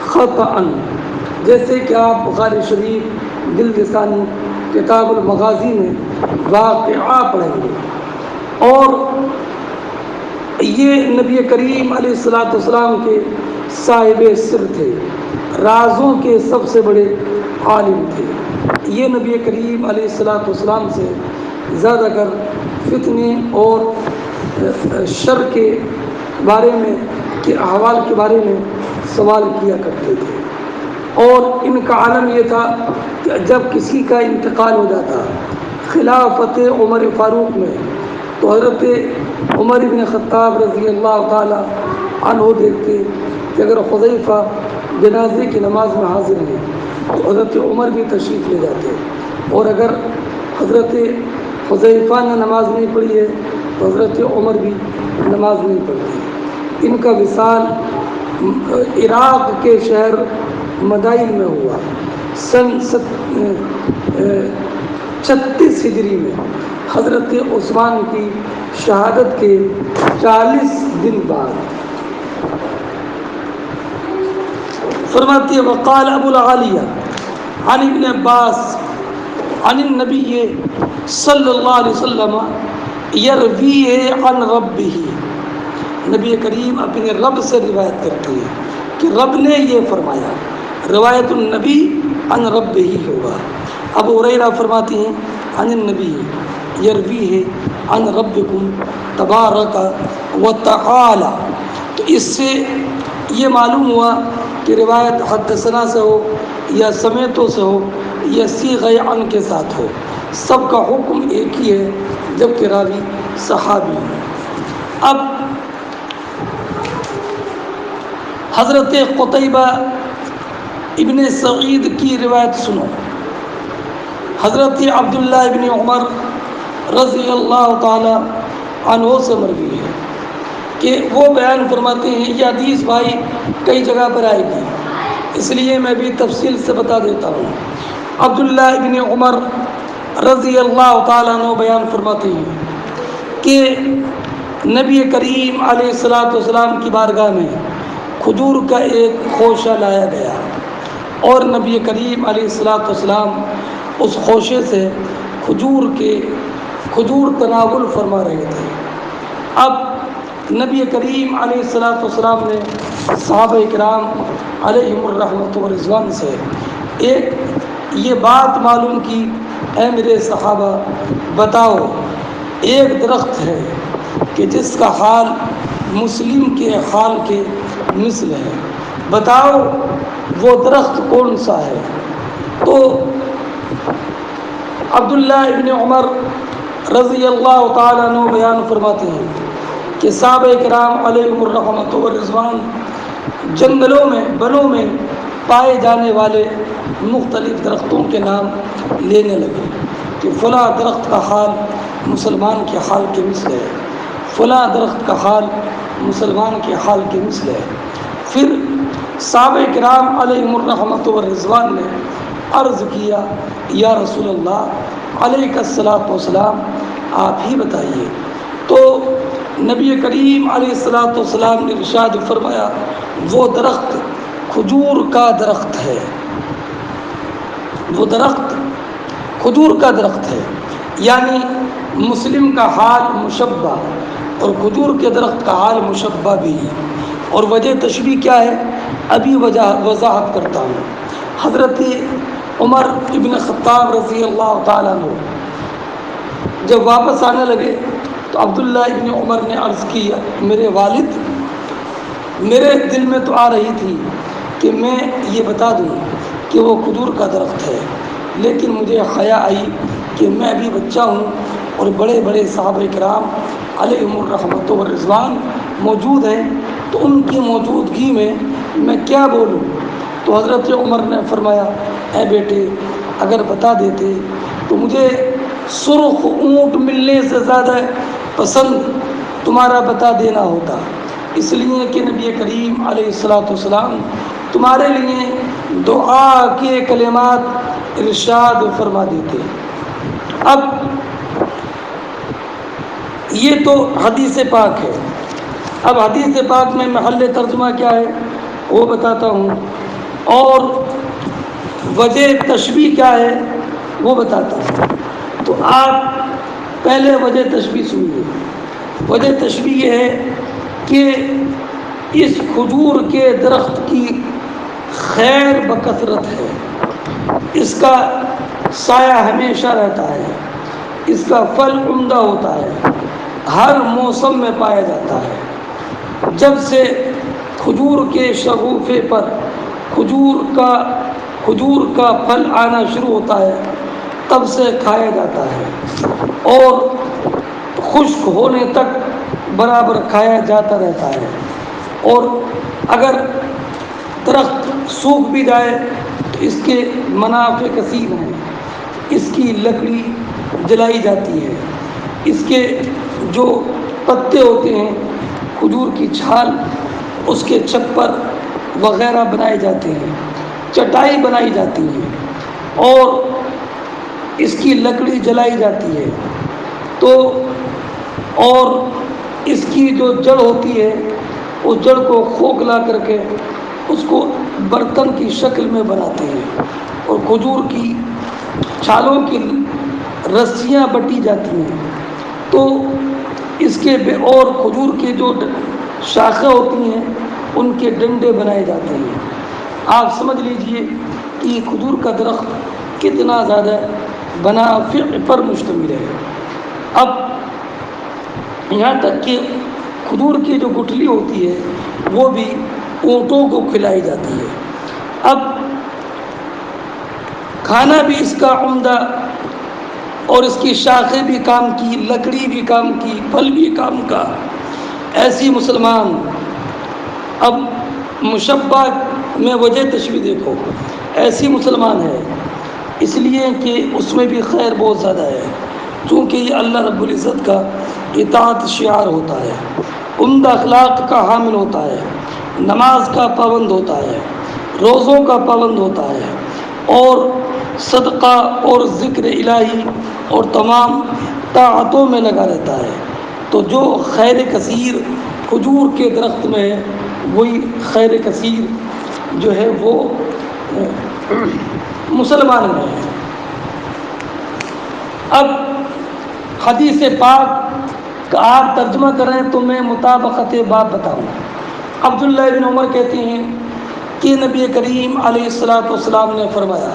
خطأً، جیسے کہ آپ بخاری شریف دل لسانی کتاب المغازی میں واقعہ پڑھیں گے۔ اور یہ نبی کریم علیہ الصلوۃ والسلام کے صاحب سر تھے، رازوں کے سب سے بڑے عالم تھے۔ یہ نبی کریم علیہ الصلوۃ والسلام سے زیادہ کر فتنے اور شر کے بارے میں کے احوال کے بارے میں سوال کیا کرتے تھے، اور ان کا عالم یہ تھا کہ جب کسی کا انتقال ہو جاتا خلافت عمر فاروق میں تو حضرت عمر بن خطاب رضی اللہ تعالی عنہ دیکھتے کہ اگر حذیفہ جنازے کی نماز میں حاضر ہیں تو حضرت عمر بھی تشریف لے جاتے، اور اگر حضرت حذیفہ نے نماز نہیں پڑھی ہے تو حضرت عمر بھی نماز نہیں پڑھتے۔ ان کا وصال عراق کے شہر مدائن میں ہوا سن 36 ہجری میں، حضرت عثمان کی شہادت کے 40 دن بعد۔ فرماتی ہے وقال ابو العالیہ عن ابن عباس عن النبی صلی اللہ علیہ وسلم یروی عن ربہ، نبی کریم اپنے رب سے روایت کرتے ہیں کہ رب نے یہ فرمایا، روایت النبی عن رب ہی ہوگا۔ ابو ہریرہ فرماتے ہیں عن النبی یروی عن ربکم تبارک و تعالی، تو اس سے یہ معلوم ہوا کہ روایت حدثنا سے ہو یا سمیتوں سے ہو یا صیغہ عن کے ساتھ ہو، سب کا حکم ایک ہی ہے جبکہ راوی صحابی ہے۔ اب حضرت قتیبہ ابن سعید کی روایت سنو، حضرت عبداللہ ابن عمر رضی اللہ تعالی عنہ سے مروی ہے کہ وہ بیان فرماتے ہیں، یہ حدیث بھائی کئی جگہ پر آئے گی اس لیے میں بھی تفصیل سے بتا دیتا ہوں۔ عبداللہ ابن عمر رضی اللہ تعالیٰ عنہ بیان فرماتے ہیں کہ نبی کریم علیہ الصلوۃ والسلام کی بارگاہ میں کھجور کا ایک خوشہ لایا گیا، اور نبی کریم علیہ الصلوۃ والسلام اس خوشے سے کھجور تناول فرما رہے تھے۔ اب نبی کریم علیہ الصلوۃ والسلام نے صحابہ کرام علیہم الرحمۃ والرضوان سے ایک یہ بات معلوم کی، اے میرے صحابہ بتاؤ، ایک درخت ہے کہ جس کا حال مسلم کے حال کے مثل ہے، بتاؤ وہ درخت کون سا ہے؟ تو عبداللہ ابن عمر رضی اللہ تعالیٰ عنہ بیان فرماتے ہیں کہ صحابہ کرام علیہم الرحمۃ والرضوان جنگلوں میں بنوں میں پائے جانے والے مختلف درختوں کے نام لینے لگے کہ فلاں درخت کا حال مسلمان کے حال کے مثل ہے، فلاں درخت کا حال مسلمان کے حال کے مثل ہے۔ پھر صحابہ کرام علیہم الرحمۃ والرضوان نے عرض کیا، یا رسول اللہ علیہ الصلوۃ والسلام آپ ہی بتائیے۔ تو نبی کریم علیہ الصلوۃ والسلام نے ارشاد فرمایا، وہ درخت کھجور کا درخت ہے، وہ درخت کھجور کا درخت ہے، یعنی مسلم کا حال مشبہ اور کھجور کے درخت کا حال مشبہ بھی۔ اور وجہ تشبیہ کیا ہے ابھی وضاحت کرتا ہوں۔ حضرت عمر ابن خطاب رضی اللہ تعالیٰ عنہ جب واپس آنے لگے تو عبداللہ ابن عمر نے عرض کیا، میرے والد، میرے دل میں تو آ رہی تھی کہ میں یہ بتا دوں کہ وہ کھجور کا درخت ہے، لیکن مجھے حیا آئی کہ میں بھی بچہ ہوں اور بڑے بڑے صحابہ کرام علیہم الرحمۃ والرضوان موجود ہیں، تو ان کی موجودگی میں کیا بولوں؟ تو حضرت عمر نے فرمایا، اے بیٹے اگر بتا دیتے تو مجھے سرخ اونٹ ملنے سے زیادہ پسند تمہارا بتا دینا ہوتا، اس لیے کہ نبی کریم علیہ الصلوۃ والسلام تمہارے لیے دعا کے کلمات ارشاد فرما دیتے۔ اب یہ تو حدیث پاک ہے، اب حدیث پاک میں محل ترجمہ کیا ہے وہ بتاتا ہوں، اور وجہ تشبیہ کیا ہے وہ بتاتا ہوں۔ تو آپ پہلے وجہ تشبیہ سنیے۔ وجہ تشبیہ یہ ہے کہ اس کھجور کے درخت کی خیر بکثرت ہے، اس کا سایہ ہمیشہ رہتا ہے، اس کا پھل عمدہ ہوتا ہے، ہر موسم میں پایا جاتا ہے۔ جب سے کھجور کے شگوفے پر کھجور کا پھل آنا شروع ہوتا ہے تب سے کھایا جاتا ہے، اور خشک ہونے تک برابر کھایا جاتا رہتا ہے، اور اگر درخت سوکھ بھی جائے تو اس کے منافع کثیر ہیں، اس کی لکڑی جلائی جاتی ہے، اس کے جو پتے ہوتے ہیں، کھجور کی چھال، اس کے چھپر وغیرہ بنائے جاتے ہیں، چٹائی بنائی جاتی ہے، اور اس کی لکڑی جلائی جاتی ہے۔ تو اور اس کی جو جڑ ہوتی ہے اس جڑ کو کھوکھلا کر کے اس کو برتن کی شکل میں بناتے ہیں، اور کھجور کی چھالوں کی رسیاں بٹی جاتی ہیں، تو اس کے اور کھجور کے جو شاخیں ہوتی ہیں ان کے ڈنڈے بنائے جاتے ہیں۔ آپ سمجھ لیجئے کہ کھجور کا درخت کتنا زیادہ منافع پر مشتمل ہے۔ اب یہاں تک کہ کھجور کی جو گٹھلی ہوتی ہے وہ بھی اونٹوں کو کھلائی جاتی ہے۔ اب کھانا بھی اس کا عمدہ، اور اس کی شاخیں بھی کام کی، لکڑی بھی کام کی، پھل بھی کام کا، ایسی مسلمان۔ اب مشبہ میں وجہ تشبیہ دیکھو، ایسی مسلمان ہے اس لیے کہ اس میں بھی خیر بہت زیادہ ہے، چونکہ یہ اللہ رب العزت کا اطاعت شعار ہوتا ہے، عمدہ اخلاق کا حامل ہوتا ہے، نماز کا پابند ہوتا ہے، روزوں کا پابند ہوتا ہے، اور صدقہ اور ذکر الہی اور تمام طاعتوں میں لگا رہتا ہے۔ تو جو خیر کثیر کھجور کے درخت میں ہے وہی خیر کثیر جو ہے وہ مسلمان میں ہے۔ اب حدیث پاک کا آپ ترجمہ کریں تو میں مطابقت باب بتاؤں۔ عبداللہ بن عمر کہتے ہیں کہ نبی کریم علیہ الصلوۃ والسلام نے فرمایا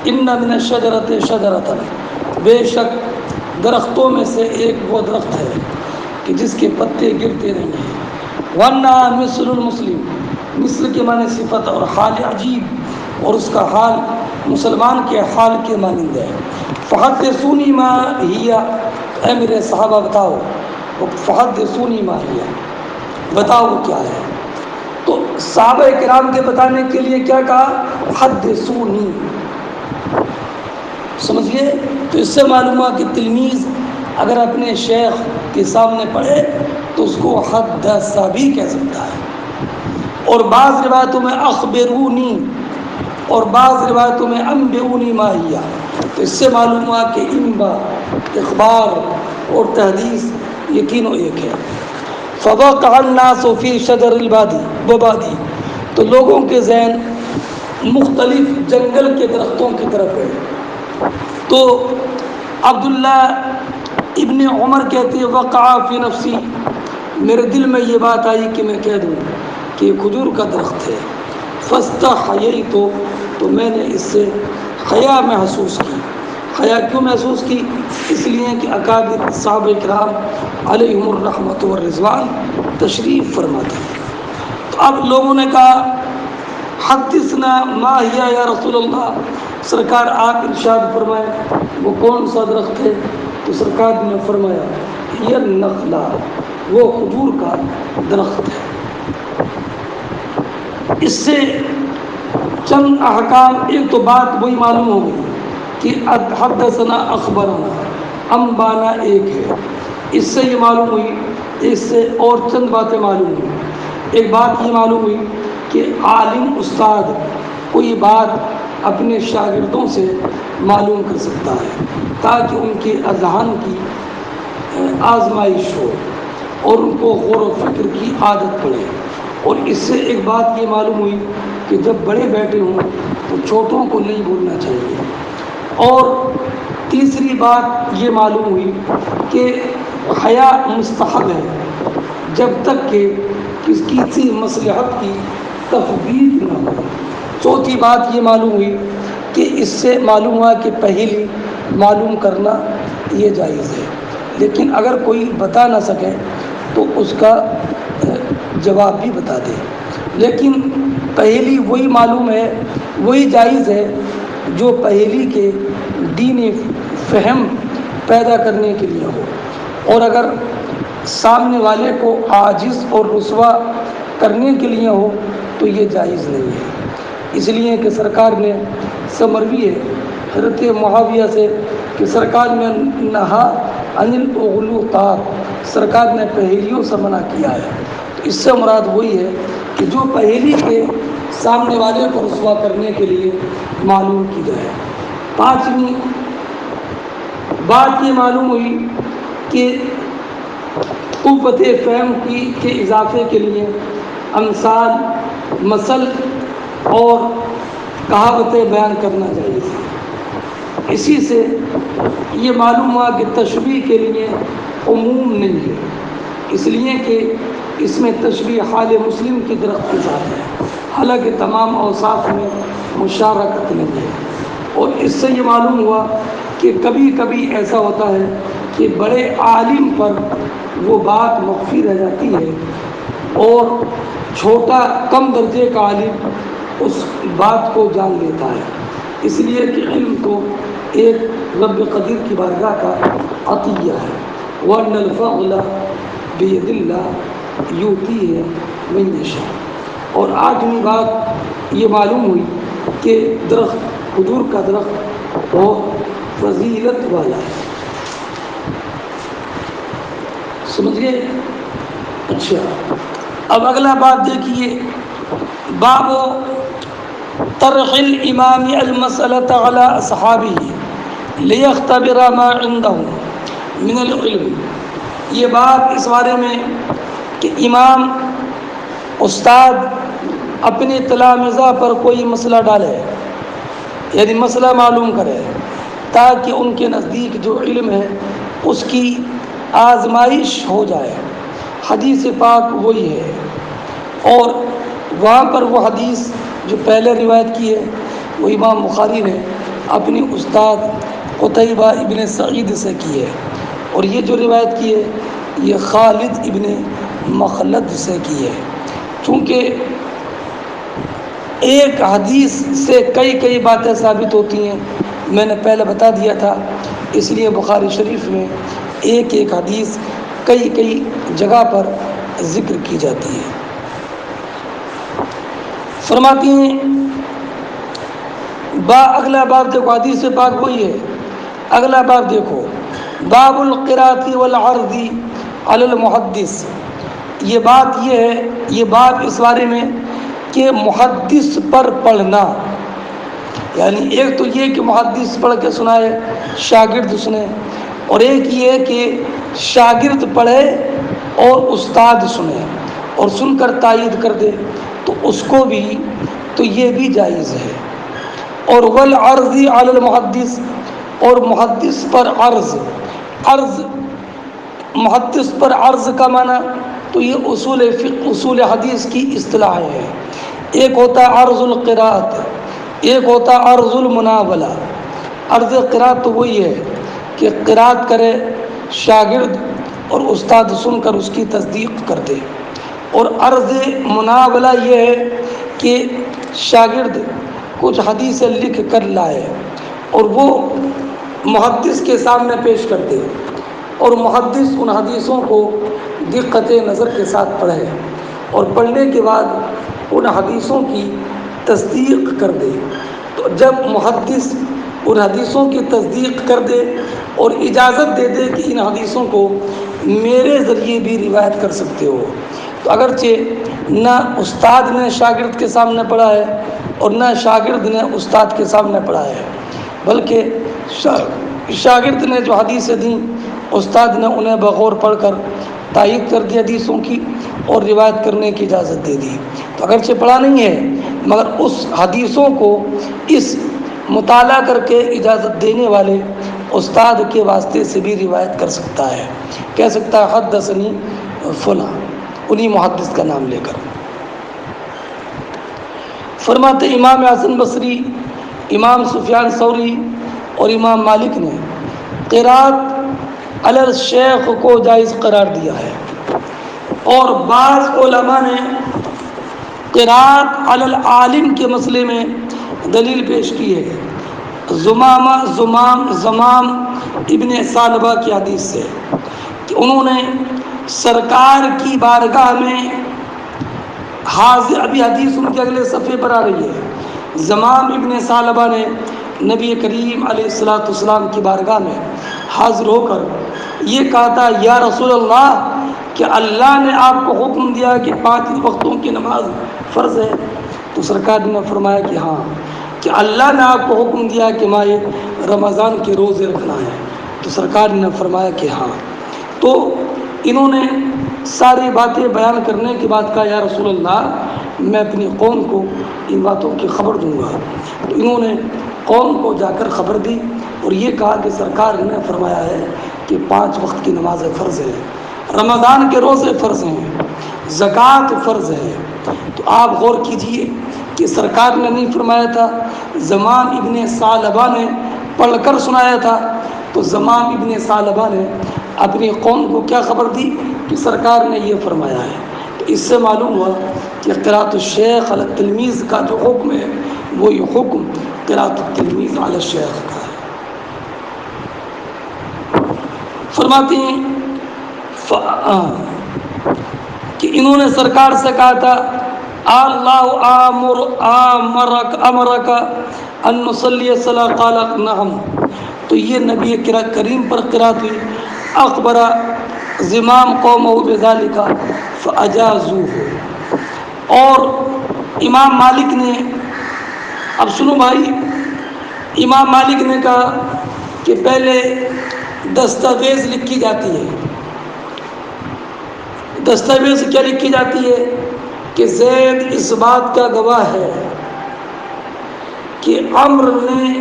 ان من الشجرۃ شجرۃ، بے شک درختوں میں سے ایک وہ درخت ہے کہ جس کے پتے گرتے نہیں ہیں، ورنہ مثل المسلم، مثل کے معنی صفت اور حال عجیب، اور اس کا حال مسلمان کے حال کے مانند ہے۔ فحدثونی ما ہی، اے میرے صحابہ بتاؤ، فحدثونی ما ہی، بتاؤ وہ کیا ہے۔ تو صحابہ کرام کے بتانے کے لیے کیا کہا؟ حدثونی، سمجھئے؟ تو اس سے معلوم ہوا کہ تلمیذ اگر اپنے شیخ کے سامنے پڑھے تو اس کو حدث بھی کہہ سکتا ہے۔ اور بعض روایتوں میں اخبرونی، اور بعض روایتوں میں انبئونی ما ہی، تو اس سے معلوم ہوا کہ انبا، اخبار اور تحدیث یہ تینوں ایک ہے۔ فوقع الناس فی شجر الوادی، تو لوگوں کے ذہن مختلف جنگل کے درختوں کی طرف ہے۔ تو عبداللہ ابن عمر کہتے ہیں وقع فی نفسی، میرے دل میں یہ بات آئی کہ میں کہہ دوں کہ یہ کھجور کا درخت ہے۔ فاستحییت، تو میں نے اس سے حیا محسوس کی۔ حیا کیوں محسوس کی؟ اس لیے کہ اکابر صحابہ کرام علیہم الرحمۃ والرضوان تشریف فرماتے ہیں۔ تو اب لوگوں نے کہا حدثنا ما ہی یا رسول اللہ، سرکار آپ ارشاد فرمائیں وہ کون سا درخت ہے؟ تو سرکار نے فرمایا یہ نخلا، وہ کھجور کا درخت ہے۔ اس سے چند احکام، ایک تو بات وہی معلوم ہو گئی کہ حدثنا اخبرنا انبانا ایک ہے، اس سے یہ معلوم ہوئی، اس سے اور چند باتیں معلوم ہوئی۔ ایک بات یہ معلوم ہوئی کہ عالم استاد کوئی بات اپنے شاگردوں سے معلوم کر سکتا ہے تاکہ ان کے اذہان کی آزمائش ہو اور ان کو غور و فکر کی عادت پڑے۔ اور اس سے ایک بات یہ معلوم ہوئی کہ جب بڑے بیٹھے ہوں تو چھوٹوں کو نہیں بولنا چاہیے۔ اور تیسری بات یہ معلوم ہوئی کہ حیا مستحب ہے جب تک کہ کسی مصلحت کی تفویض نہ ہو۔ چوتھی بات یہ معلوم ہوئی کہ اس سے معلوم ہوا کہ پہلی معلوم کرنا یہ جائز ہے، لیکن اگر کوئی بتا نہ سکے تو اس کا جواب بھی بتا دے، لیکن پہلی وہی معلوم ہے، وہی جائز ہے جو پہلی کے دینی فہم پیدا کرنے کے لیے ہو، اور اگر سامنے والے کو عاجز اور رسوا کرنے کے لیے ہو تو یہ جائز نہیں ہے۔ اس لیے کہ سرکار نے مروی ہے حضرت معاویہ سے کہ سرکار نے نہا عن الاغلوطات، سرکار نے پہیلیوں سے منع کیا ہے۔ تو اس سے مراد وہی ہے کہ جو پہیلی کے سامنے والے کو رسوا کرنے کے لیے معلوم کی جائے۔ پانچویں بات یہ معلوم ہوئی کہ قوت فہم کے اضافے کے لیے امثال، مثل اور کہاوتیں بیان کرنا چاہیے۔ اسی سے یہ معلوم ہوا کہ تشبیہ کے لیے عموم نہیں ہے، اس لیے کہ اس میں تشبیہ حال مسلم کی درخت کے ساتھ ہے، حالانکہ تمام اوصاف میں مشارکت نہیں ہے۔ اور اس سے یہ معلوم ہوا کہ کبھی کبھی ایسا ہوتا ہے کہ بڑے عالم پر وہ بات مخفی رہ جاتی ہے اور چھوٹا کم درجے کا عالم اس بات کو جان لیتا ہے، اس لیے کہ علم تو ایک رب قدیر کی بارگاہ کا عطیہ ہے۔ وَأَنَّ الْفَضْلَ بِيَدِ اللَّهِ يُؤْتِيهِ مَن يَشَاءُ۔ اور آٹھویں بات یہ معلوم ہوئی کہ درخت، کھجور کا درخت بہت فضیلت والا ہے۔ سمجھ گئے؟ اچھا، اب اگلا بات دیکھیے، باب طرح الامام المسألة على اصحابه لیختبر ما عندهم من العلم۔ یہ بات اس بارے میں کہ امام استاد اپنے تلامذہ پر کوئی مسئلہ ڈالے یعنی مسئلہ معلوم کرے، تاکہ ان کے نزدیک جو علم ہے اس کی آزمائش ہو جائے۔ حدیث پاک وہی ہے، اور وہاں پر وہ حدیث جو پہلے روایت کی ہے وہ امام بخاری نے اپنی استاد قتیبہ ابن سعید سے کی ہے، اور یہ جو روایت کی ہے یہ خالد ابن مخلد سے کی ہے۔ چونکہ ایک حدیث سے کئی باتیں ثابت ہوتی ہیں، میں نے پہلے بتا دیا تھا، اس لیے بخاری شریف میں ایک حدیث کئی جگہ پر ذکر کی جاتی ہے۔ فرماتی ہیں اگلا باب دیکھو، حدیث پاک وہی ہے، اگلا باب دیکھو، باب القراءۃ والعرض علی المحدث۔ یہ بات یہ ہے، یہ باب اس بارے میں کہ محدث پر پڑھنا، یعنی ایک تو یہ کہ محدث پڑھ کے سنائے، شاگرد سنے، اور ایک یہ کہ شاگرد پڑھے اور استاد سنے اور سن کر تائید کر دے، تو اس کو بھی، تو یہ بھی جائز ہے۔ اور والعرض علی المحدث، اور محدث پر عرض محدث پر عرض کا معنی تو یہ اصول فقہ، اصول حدیث کی اصطلاح ہے۔ ایک ہوتا ہے عرض القراءت، ایک ہوتا ہے عرض المناولہ۔ عرض قراءت تو وہی ہے کہ قراءت کرے شاگرد اور استاد سن کر اس کی تصدیق کر دے، اور عرض مناولہ یہ ہے کہ شاگرد کچھ حدیثیں لکھ کر لائے اور وہ محدث کے سامنے پیش کر دے، اور محدث ان حدیثوں کو دقت نظر کے ساتھ پڑھے، اور پڑھنے کے بعد ان حدیثوں کی تصدیق کر دے۔ تو جب محدث ان حدیثوں کی تصدیق کر دے اور اجازت دے دے کہ ان حدیثوں کو میرے ذریعے بھی روایت کر سکتے ہو، تو اگرچہ نہ استاد نے شاگرد کے سامنے پڑھا ہے اور نہ شاگرد نے استاد کے سامنے پڑھا ہے، بلکہ شاگرد نے جو حدیثیں دیں استاد نے انہیں بغور پڑھ کر تائید کر دی حدیثوں کی اور روایت کرنے کی اجازت دے دی، تو اگرچہ پڑھا نہیں ہے مگر اس حدیثوں کو اس مطالعہ کر کے اجازت دینے والے استاد کے واسطے سے بھی روایت کر سکتا ہے، کہہ سکتا ہے حدثنی فلاں، انہی محدث کا نام لے کر۔ فرماتے امام حسن بصری، امام سفیان ثوری اور امام مالک نے قراءت علی الشیخ کو جائز قرار دیا ہے، اور بعض علماء نے قراءت علی العالم کے مسئلے میں دلیل پیش کی ہے زمام ابن ثعلبہ کی حدیث سے، کہ انہوں نے سرکار کی بارگاہ میں حاضر، ابھی حدیث ان کے اگلے صفحے پر آ رہی ہے، زمام ابن ثعلبہ نے نبی کریم علیہ السلام کی بارگاہ میں حاضر ہو کر یہ کہا تھا، یا رسول اللہ، کہ اللہ نے آپ کو حکم دیا کہ 5 وقتوں کی نماز فرض ہے؟ تو سرکار نے فرمایا کہ ہاں۔ کہ اللہ نے آپ کو حکم دیا کہ ماہ رمضان کے روزے رکھنا ہے؟ تو سرکار نے فرمایا کہ ہاں۔ تو انہوں نے ساری باتیں بیان کرنے کے بعد کہا، یا رسول اللہ، میں اپنی قوم کو ان باتوں کی خبر دوں گا۔ تو انہوں نے قوم کو جا کر خبر دی اور یہ کہا کہ سرکار نے فرمایا ہے کہ 5 وقت کی نمازیں فرض ہیں، رمضان کے روزے فرض ہیں، زکوٰۃ فرض ہے۔ تو آپ غور کیجئے کہ سرکار نے نہیں فرمایا تھا، زمام ابن ثعلبہ نے پڑھ کر سنایا تھا۔ تو زمام ابن ثعلبہ نے اپنی قوم کو کیا خبر دی کہ سرکار نے یہ فرمایا ہے۔ تو اس سے معلوم ہوا کہ قراءۃ الشیخ علی التلمیذ کا جو حکم ہے وہی حکم قراءۃ التلمیذ علی الشیخ کا ہے۔ فرماتے ہیں کہ انہوں نے سرکار سے کہا تھا، اللہ امرک ان نصلی الصلاۃ، قال نعم۔ تو یہ نبی کریم پر قرات ہوئی، اخبر زمام قومہ بذلک فاجازوہ۔ اور امام مالک نے، اب سنو بھائی، امام مالک نے کہا کہ پہلے دستاویز لکھی جاتی ہے۔ دستاویز کیا لکھی جاتی ہے؟ کہ زید اس بات کا گواہ ہے کہ عمر نے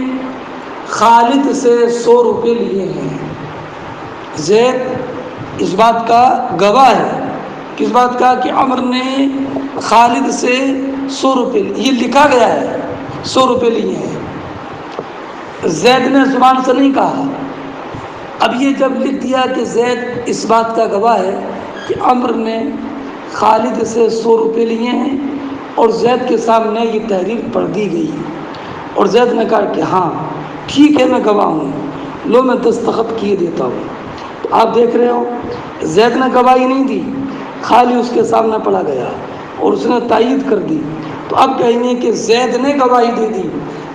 خالد سے 100 روپے لیے ہیں۔ زید اس بات کا گواہ ہے، کس بات کا؟ کہ عمر نے خالد سے 100 روپے، یہ لکھا گیا ہے 100 روپے لیے ہیں، زید نے زبان سے نہیں کہا۔ اب یہ جب لکھ دیا کہ زید اس بات کا گواہ ہے کہ عمر نے خالد سے 100 روپے لیے ہیں، اور زید کے سامنے یہ تحریر پڑھ دی گئی، اور زید نے کہا کہ ہاں ٹھیک ہے میں گواہ ہوں، لو میں دستخط کیے دیتا ہوں۔ تو آپ دیکھ رہے ہو زید نے گواہی نہیں دی، خالی اس کے سامنے پڑھا گیا اور اس نے تائید کر دی۔ تو اب کہیں گے کہ زید نے گواہی دے دی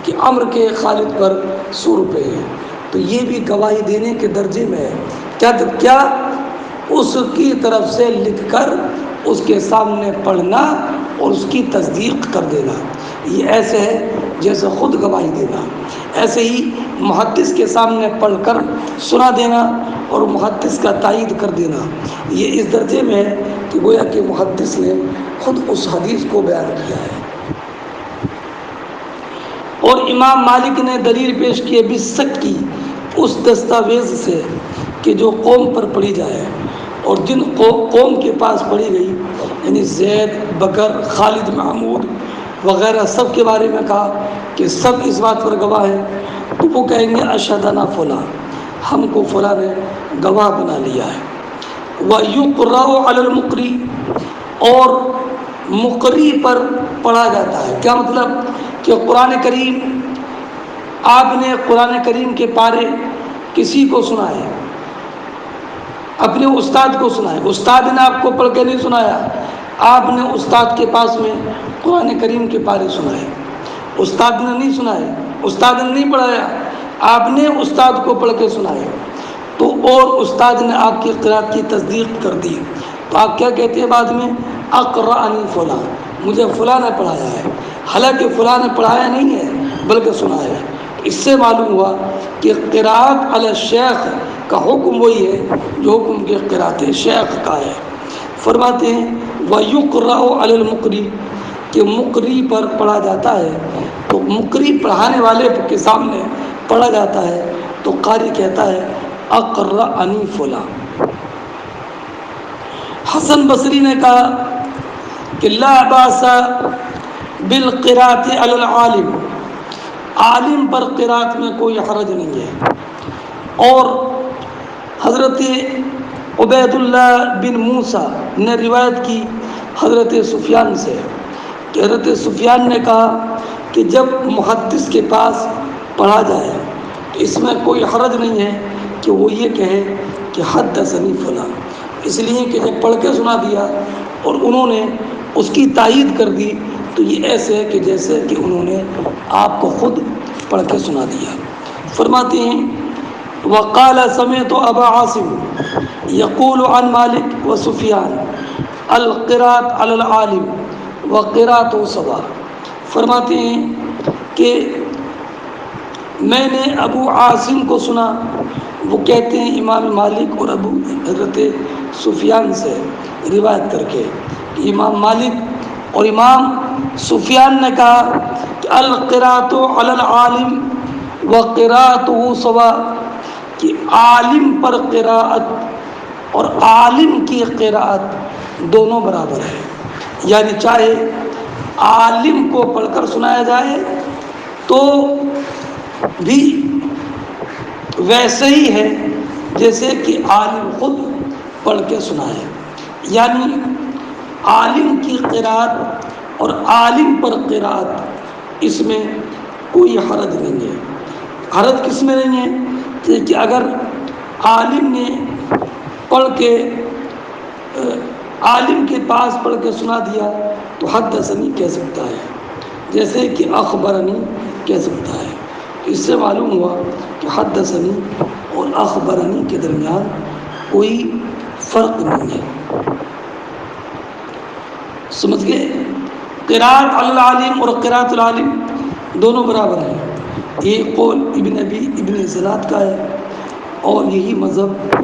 کہ عمر کے خالد پر 100 روپے ہیں، تو یہ بھی گواہی دینے کے درجے میں ہے۔ کیا اس کی طرف سے لکھ کر اس کے سامنے پڑھنا اور اس کی تصدیق کر دینا، یہ ایسے ہے جیسے خود گواہی دینا۔ ایسے ہی محدث کے سامنے پڑھ کر سنا دینا اور محدث کا تائید کر دینا، یہ اس درجے میں ہے کہ گویا کہ محدث نے خود اس حدیث کو بیان کیا ہے۔ اور امام مالک نے دلیل پیش کی بالشک کی اس دستاویز سے کہ جو قوم پر پڑھی جائے، اور جن قوم کے پاس پڑھی گئی، یعنی زید، بکر، خالد، محمود وغیرہ سب کے بارے میں کہا کہ سب اس بات پر گواہ ہیں، تو وہ کہیں گے اشہدنا فلاں، ہم کو فلاں نے گواہ بنا لیا ہے۔ وَيُقْرَأُ عَلَى الْمُقْرِئِ، اور مقری پر پڑھا جاتا ہے۔ کیا مطلب؟ کہ قرآن کریم، آپ نے قرآن کریم کے پارے کسی کو سنائے، اپنے استاد کو سنائے، استاد نے آپ کو پڑھ کے نہیں سنایا، آپ نے استاد کے پاس میں قرآن کریم کے پارے سنائے، استاد نے نہیں سنائے، استاد نے نہیں پڑھایا، آپ نے استاد کو پڑھ کے سنائے، تو اور استاد نے آپ کی قرات کی تصدیق کر دی، تو آپ کیا کہتے ہیں بعد میں؟ اقرأنی فلاں، مجھے فلاں نے پڑھایا ہے، حالانکہ فلاں نے پڑھایا نہیں ہے بلکہ سنایا ہے۔ اس سے معلوم ہوا کہ قراءت علی الشیخ کا حکم وہی ہے جو حکم کے قراءت شیخ کا ہے۔ فرماتے ہیں وَيُقْرَأُ عَلَى الْمُقْرِئِ، کہ مقری پر پڑھا جاتا ہے، تو مقری پڑھانے والے کے سامنے پڑھا جاتا ہے، تو قاری کہتا ہے اقرأنی فلاں۔ حسن بصری نے کہا کہ لا باس بالقراءۃ علی العالم، عالم پر قراءت میں کوئی حرج نہیں ہے۔ اور حضرت عبید اللہ بن موسیٰ نے روایت کی حضرت سفیان سے کہ حضرت سفیان نے کہا کہ جب محدث کے پاس پڑھا جائے تو اس میں کوئی حرج نہیں ہے کہ وہ یہ کہے کہ حدثنی فلاں، اس لیے کہ جب پڑھ کے سنا دیا اور انہوں نے اس کی تائید کر دی تو یہ ایسے ہے کہ جیسے کہ انہوں نے آپ کو خود پڑھ کے سنا دیا۔ فرماتے ہیں وقال سمعت ابا عاصم یقول عن مالک و سفیان القراءۃ علی العالم وقراءۃ سواء۔ فرماتے ہیں کہ میں نے ابو عاصم کو سنا، وہ کہتے ہیں امام مالک اور ابو حضرت سفیان سے روایت کر کے، امام مالک اور امام سفیان نے کہا کہ القراءۃ علی العالم وقراءۃ سواء، کہ عالم پر قراءت اور عالم کی قراءت دونوں برابر ہے، یعنی چاہے عالم کو پڑھ کر سنایا جائے تو بھی ویسے ہی ہے جیسے کہ عالم خود پڑھ کے سنائے، یعنی عالم کی قراءت اور عالم پر قراءت اس میں کوئی حرج نہیں ہے۔ حرج کس میں نہیں ہے؟ کہ اگر عالم نے پڑھ کے عالم کے پاس پڑھ کے سنا دیا تو حدثنی کہہ سکتا ہے، جیسے کہ اخبرنی کہہ سکتا ہے۔ اس سے معلوم ہوا کہ حدثنی اور اخبرنی کے درمیان کوئی فرق نہیں ہے۔ سمجھ گئے؟ قراءت علی العالم اور قراءت العالم دونوں برابر ہیں۔ یہ قول ابن زناد کا ہے، اور یہی مذہب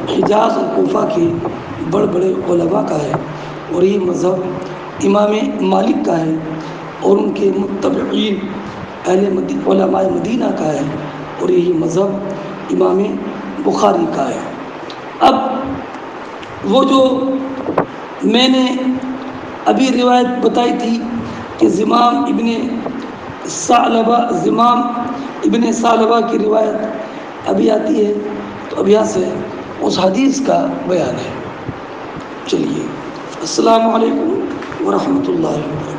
حجاز اور کوفہ کے بڑے بڑے علماء کا ہے، اور یہ مذہب امام مالک کا ہے، اور ان کے متبعین علماء مدینہ کا ہے اور یہی مذہب امام بخاری کا ہے۔ اب وہ جو میں نے ابھی روایت بتائی تھی کہ زمام ابن ثعلبہ کی روایت ابھی آتی ہے، تو اب یہاں سے اس حدیث کا بیان ہے۔ چلیے، السلام علیکم ورحمۃ اللہ وبرکاتہ۔